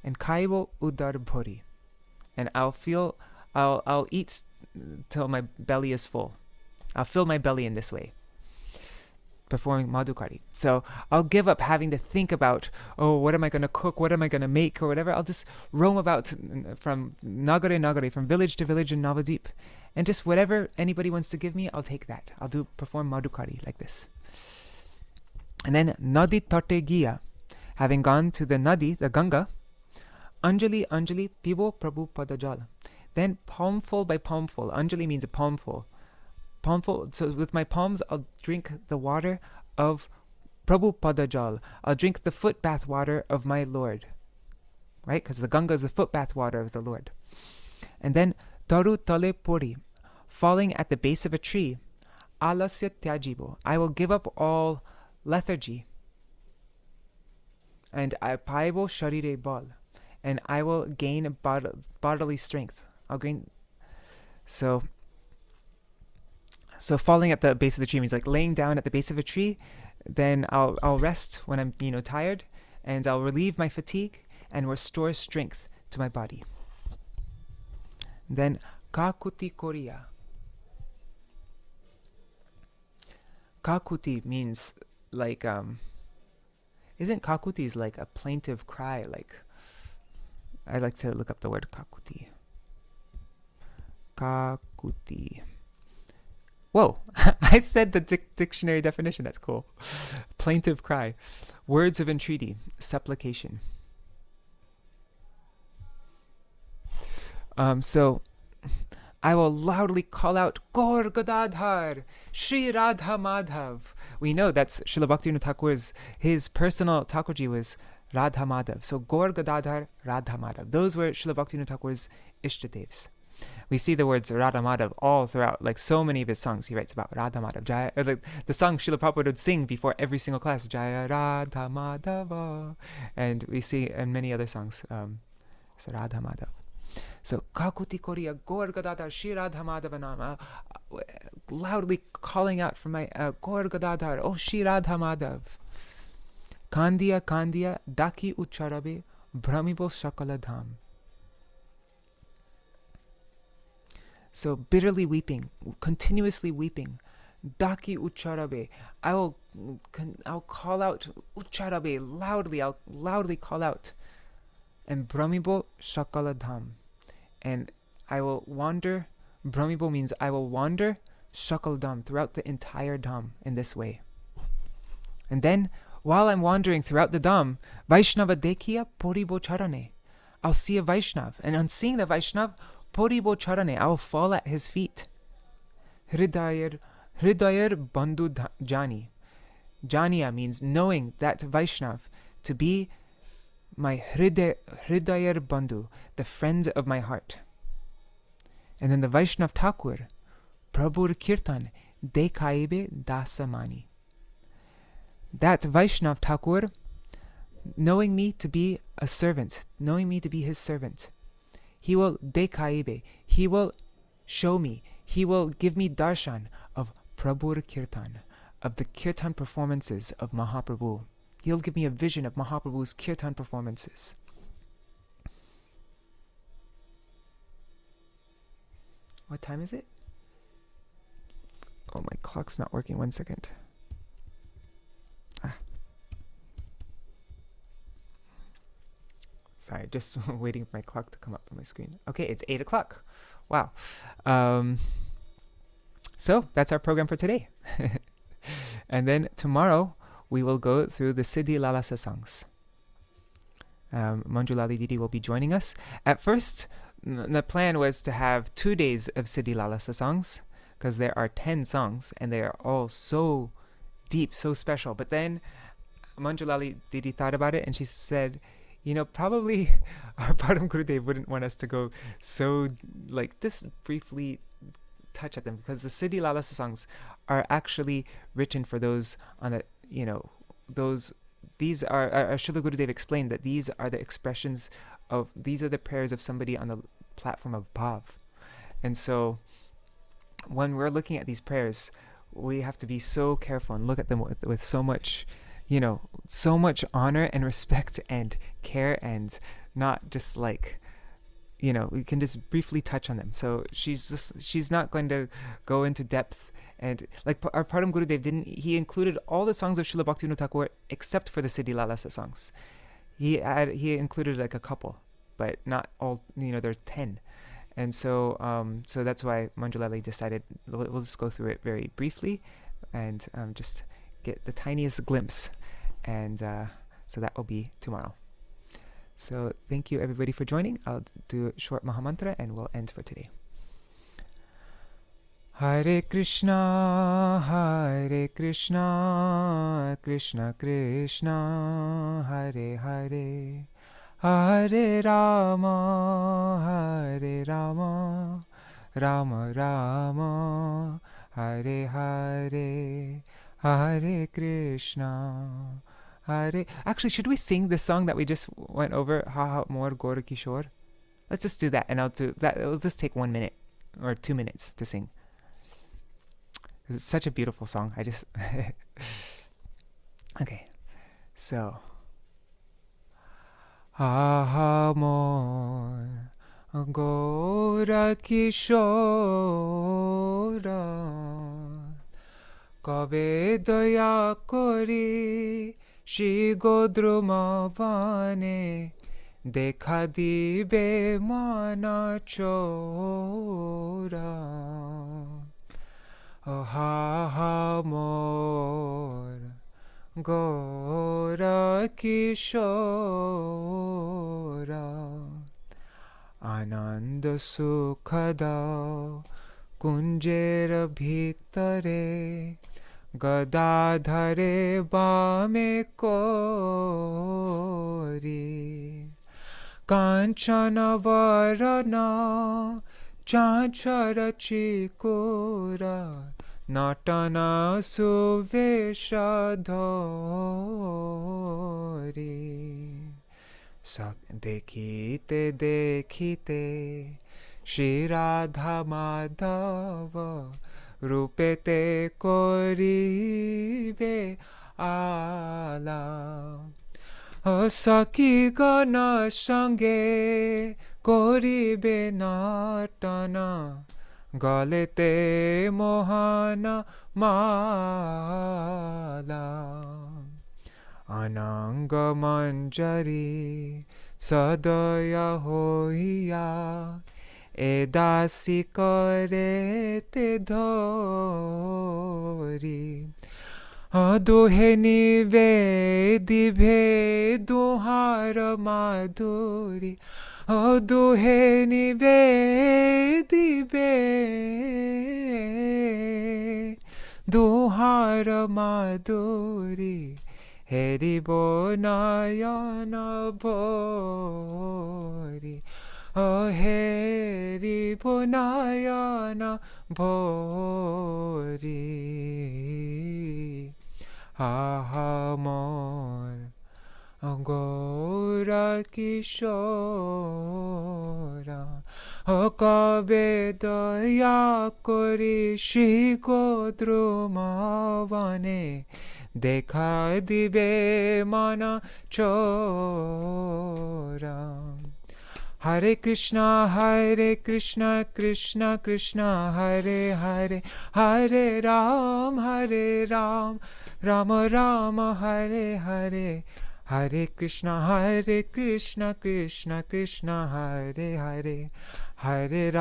and Kaibo Udar Bhori, and I'll eat till my belly is full. I'll fill my belly in this way, performing Madhukari. So I'll give up having to think about, oh, what am I going to cook, what am I going to make, or whatever. I'll just roam about from Nagare Nagare, from village to village in Navadvip, and just whatever anybody wants to give me, I'll take that. I'll perform Madhukari like this. And then Nadi Tate Giya, having gone to the Nadi, the Ganga, Anjali Anjali Pivo Prabhu Padajal. Then palmful by palmful. Anjali means a palmful. So with my palms, I'll drink the water of Prabhu Padajal. I'll drink the foot bath water of my Lord. Right? Because the Ganga is the foot bath water of the Lord. And then Taru Tale Puri, falling at the base of a tree. Alasya Tyajibo, I will give up all lethargy. And Paibo Sharire Bal, and I will gain bodily strength. I'll gain. So falling at the base of the tree means like laying down at the base of a tree. Then I'll rest when I'm tired, and I'll relieve my fatigue and restore strength to my body. Then Kakuti Korea. Kakuti means like isn't kakuti is like a plaintive cry, like I like to look up the word kakuti. Kakuti. Whoa, I said the dictionary definition, that's cool. Plaintive cry. Words of entreaty, supplication. So I will loudly call out, Gaur Gadadhar, Śrī Radha Madhav. We know that's Srila Bhaktivinoda Thakur's, his personal Thakurji was Radha Madhav. So Gaur Gadadhar, Radha Madhav. Those were Srila Bhaktivinoda Thakur's Ishtadevs. We see the words Radha Madhav all throughout, like so many of his songs. He writes about Radha Madhav. Jaya, the song Srila Prabhupada would sing before every single class, Jaya Radha Madhava. And we see in many other songs, so Radha Madhav. So Kakuti Korea, Gaur Gadadhar, Śrī Radha Madhava Nama, loudly calling out from my Gaur Gadadhar, oh Śrī Radha Madhav. Kandiya Kandiya, Daki Ucharabe, Brahmibo Shakala Dham. So bitterly weeping, continuously weeping. Daki Ucharabe. I'll call out Ucharabe loudly. I'll loudly call out. And Brahmibo Shakala Dham. And I will wander. Brahmibo means I will wander Shakal Dham, throughout the entire Dham in this way. And then while I'm wandering throughout the Dham, Vaishnava Dekhiya Poribo Charane. I'll see a Vaishnav, and on seeing the Vaishnav, Poribo Charane, I will fall at his feet. Hridayar Bandhu Jani. Janiya means knowing that Vaishnav to be my Hridayar Bandhu, the friend of my heart. And then the Vaishnav Thakur, Prabhur Kirtan, Dekhaibe Dasamani. That Vaishnav Thakur, knowing me to be a servant, knowing me to be his servant, he will Dekhaibe, he will show me, he will give me darshan of Prabhur Kirtan, of the Kirtan performances of Mahaprabhu. He'll give me a vision of Mahaprabhu's Kirtan performances. What time is it? Oh, my clock's not working. 1 second. Sorry, just waiting for my clock to come up on my screen. Okay, it's 8 o'clock. Wow. So that's our program for today. And then tomorrow we will go through the Siddhi Lalasa songs. Manjulali Didi will be joining us. At first, the plan was to have 2 days of Siddhi Lalasa songs, because there are 10 songs and they are all so deep, so special. But then Manjulali Didi thought about it and she said, probably our Param Gurudev wouldn't want us to go so, just briefly touch at them, because the Siddhi Lalasa songs are actually written for those on the, these are, Srila Gurudev explained that these are the expressions of, these are the prayers of somebody on the platform of Bhav. And so when we're looking at these prayers, we have to be so careful and look at them with so much, so much honor and respect and care, and not just we can just briefly touch on them. So she's not going to go into depth. And our Param Gurudev he included all the songs of Srila Bhaktivinoda Thakur except for the Siddhi Lalasa songs. He included a couple, but not all, there are 10. And so so that's why Manjulali decided we'll just go through it very briefly and just get the tiniest glimpse. And so that will be tomorrow. So thank you everybody for joining. I'll do a short Mahamantra and we'll end for today. Hare Krishna, Krishna Krishna, Hare Hare, Hare Rama, Rama Rama, Hare Hare, Hare Krishna, Hare. Actually, should we sing the song that we just went over, Hā Mora Gaura-kiśora? Let's just do that, and I'll do that. It'll just take 1 minute or 2 minutes to sing. It's such a beautiful song. I just okay. So Hā Mora Gaura-kiśora, Kabe daya kori Śrī Gaurāṅga dekha dibe mana chora. Hā Mora Gaura-kiśora, Ananda sukhada kunjera bhitare, Gadadhare bame kori, Kanchana varana chanchara chikora, Natana suvesha dhori. Dekhite dekhite Shri Radha Madhava, Rupete koribe ala. Saki gana sange koribe natana, Galete mohana mala. Ananga manjari sadaya hoiya, Edasi karete dhori. Aduhe nivedive duhara madhuri, Aduhe nivedive duhara madhuri, Heribo nayana bhori, Heribo nayana bhori. Hā Mora Gaura-kiśora, Hā Kabe daya kori Śrī Gaurāṅga dekha dibe mana chora. Hare Krishna, Krishna Krishna, Hare Hare, Hare Ram, Rama Rama, Hare Hare, Hare Krishna, Krishna Krishna, Hare Hare, Hare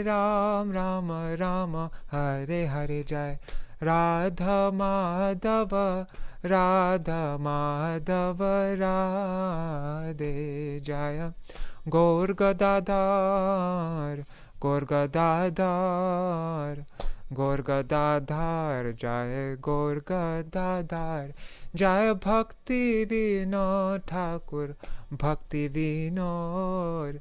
Ram, Rama Rama, Hare Hare. Jai Radha Madhava, Radha Madhava, Radhe. Jaya Gaur Gadadhar, Gaur Gadadhar, Gaur Gadadhar. Jaya Gaur Gadadhar. Jaya Bhakti Vinod Thakur, Bhakti Vinod,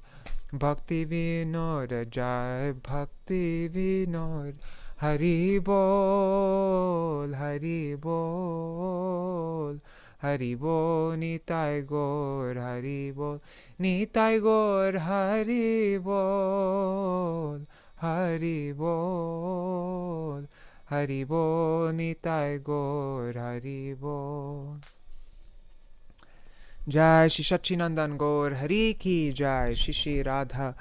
Bhakti Vinod. Jaya Bhakti Vinod. Hari Bol, Hari Bol, Hari Bol. Nitai Gaur, Hari Bol, Nitai Gaur, Hari Bol, Hari Bol, Hari Bol. Nitai Gaur, Hari Bol. Jai Shri Sachinandan Gaur Hari Ki Jai, Shri Radha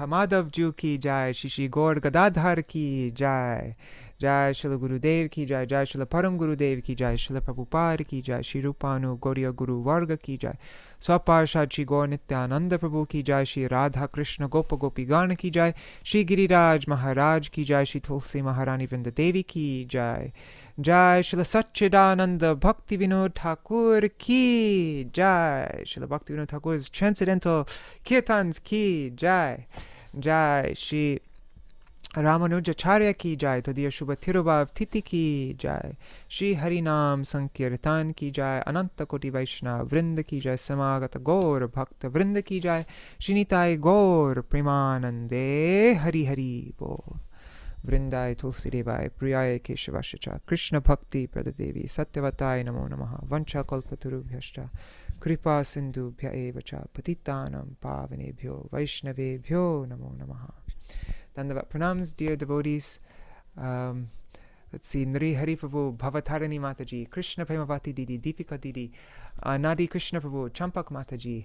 Madhav Ju Ki Jai, Shri Gaur Gadadhar Ki Jai, Jai Srila Gurudev Ki Jai, Jai Srila Param Gurudev Ki Jai, Srila Prabhupada Ki Jai, Shri Rupanu Gauriya Guru Varga Ki Jai, Swaparshad Shri Gaur Nityananda Prabhu Ki Jai, Shri Radha Krishna Gopa Gopi Gana Ki Jai, Shri Giriraj Maharaj Ki Jai, Shri Tulsi Maharani Vrinda Devi Ki Jai, Jai Srila Satchidananda Bhakti Vinod Thakur Ki Jai, Srila Bhakti Vinod Thakur's transcendental kirtans Ki Jai, Jai Shri Rāmānujācārya Ki Jai, Tadiya Shubha Tīrobhāva-tithi Ki Jai, Shri Harinam Sankirtan Ki Jai, Ananta Koti Vaishnava Vrinda Ki Jai, Samagata Gaur Bhakta Vrinda Ki Jai, Shri Nitai Gaur Premanande, Hari Hari Bol. Vrindai Tulsi Devai, Priyai Keshavashacha, Krishna Bhakti Pradadevi, Satyavatai Namo Namaha, Vancha Kalpatarubhyascha, Kripa Sindhubhya Evacha, Patitanam Pavanebhyo, Vaishnavebhyo Namo Namaha. Dandavat Pranams, dear devotees. Let's see, Nri Hari Prabhu, Bhavatarani Mataji, Krishna Premavati Didi, Deepika Didi, Nadi Krishna Prabhu, Champak Mataji,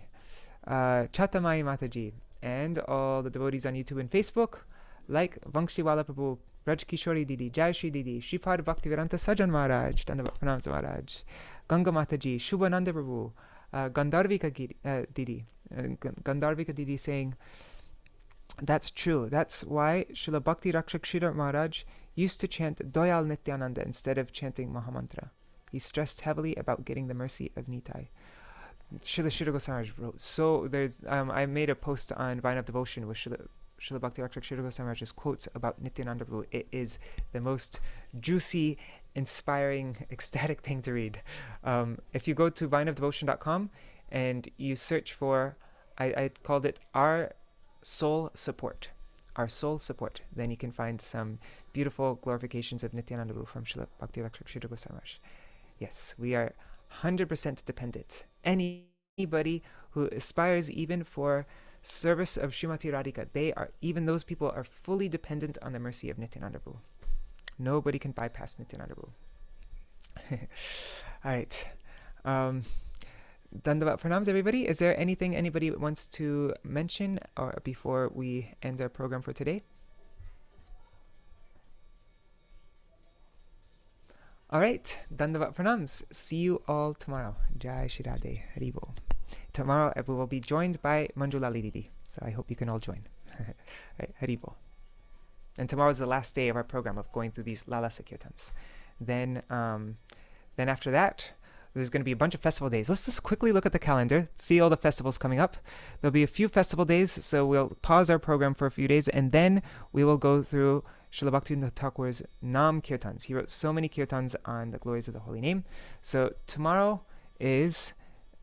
Chatamai Mataji, and all the devotees on YouTube and Facebook, like Vangshiwala Prabhu, Braj Kishori Didi, Jai Shri Didi, Shripad Bhaktivedanta Sajan Maharaj, Dandavat Pranams Maharaj, Ganga Mataji, Shubhananda Prabhu, Gandharvika Didi, Gandharvika Didi saying, that's true. That's why Srila Bhakti Rakshak Sridhar Maharaj used to chant Doyal Nityananda instead of chanting Mahamantra. He stressed heavily about getting the mercy of Nitai. Srila Śrī Gaurāṅga wrote, so there's, I made a post on Vine of Devotion with Srila Bhakti Rakshak Śrī Gaurāṅga's quotes about Nityananda Prabhu. It is the most juicy, inspiring, ecstatic thing to read. If you go to vineofdevotion.com and you search for, I called it Our Soul Support, then you can find some beautiful glorifications of Nityananda Prabhu from Srila Bhakti Rakshak Śrī Gaurāṅga. Yes, we are 100% dependent. Anybody who aspires even for service of Srimati Radhika, even those people are fully dependent on the mercy of Nityananda Prabhu. Nobody can bypass Nityananda Prabhu. All right. Dandavat Pranams, everybody. Is there anything anybody wants to mention before we end our program for today? All right. Dandavat Pranams. See you all tomorrow. Jai Shri Radhe. Hari Bol. Tomorrow we will be joined by Manjula Didi, so I hope you can all join. Right, Hari Bol. And tomorrow is the last day of our program of going through these Lala Sankirtans. Then after that, there's going to be a bunch of festival days. Let's just quickly look at the calendar, see all the festivals coming up. There'll be a few festival days, so we'll pause our program for a few days, and then we will go through Srila Bhaktivinoda Thakur's Nam Kirtans. He wrote so many Kirtans on the glories of the holy name. So tomorrow is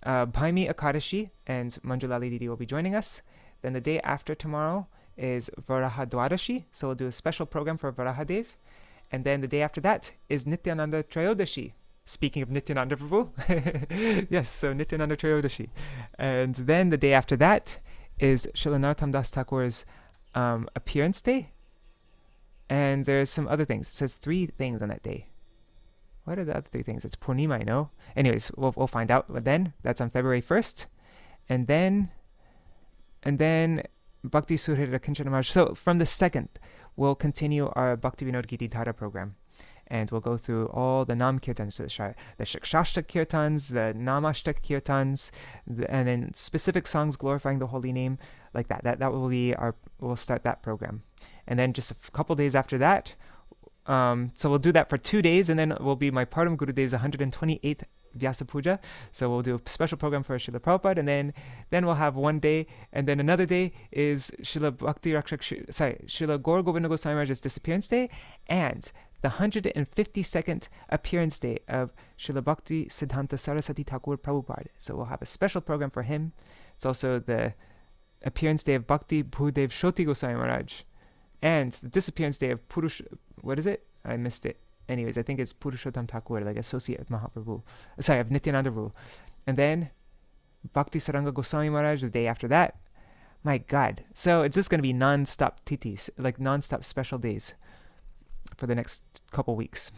Bhaimi Akadashi, and Manjula Didi will be joining us. Then the day after tomorrow is Varaha Dwadashi, so we'll do a special program for Varahadev. And then the day after that is Nityananda Trayodashi. Speaking of Nityananda Prabhu, yes, so Nityananda Trayodashi. And then the day after that is Srila Narottam Das Thakur's appearance day. And there's some other things. It says 3 things on that day. What are the other 3 things? It's Purnima, I know. Anyways, we'll find out. But then that's on February 1st. And then Bhakti Surhira Kinchana Maharaj. So from the 2nd, we'll continue our Bhakti Vinod Giti Dhara program. and we'll go through all the Nam Kirtans, the Shikshashta Kirtans, the Namashtak Kirtans, and then specific songs glorifying the holy name, like that. That will be we'll start that program. And then just a couple days after that, so we'll do that for 2 days, and then it will be my Param Guru Day's 128th Vyasa Puja. So we'll do a special program for Srila Prabhupada, and then we'll have 1 day, and then another day is Srila Gaura Govinda Goswami Maharaj's disappearance day, and the 152nd appearance day of Srila Bhakti Siddhanta Saraswati Thakur Prabhupada. So we'll have a special program for him. It's also the appearance day of Bhakti Bhudev Shoti Goswami Maharaj, and the disappearance day of what is it? I missed it. Anyways, I think it's Purushottam Thakur, like associate of Mahaprabhu. Of Nityananda Prabhu. And then Bhakti Saranga Goswami Maharaj the day after that. My God. So it's just going to be non-stop tithis, like non-stop special days for the next couple weeks.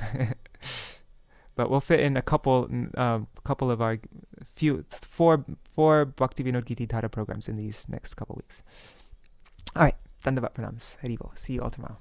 But we'll fit in a couple of our four Bhakti Vinod Giti Tara programs in these next couple weeks. All right. Dandavat Pranams. Haribo. See you all tomorrow.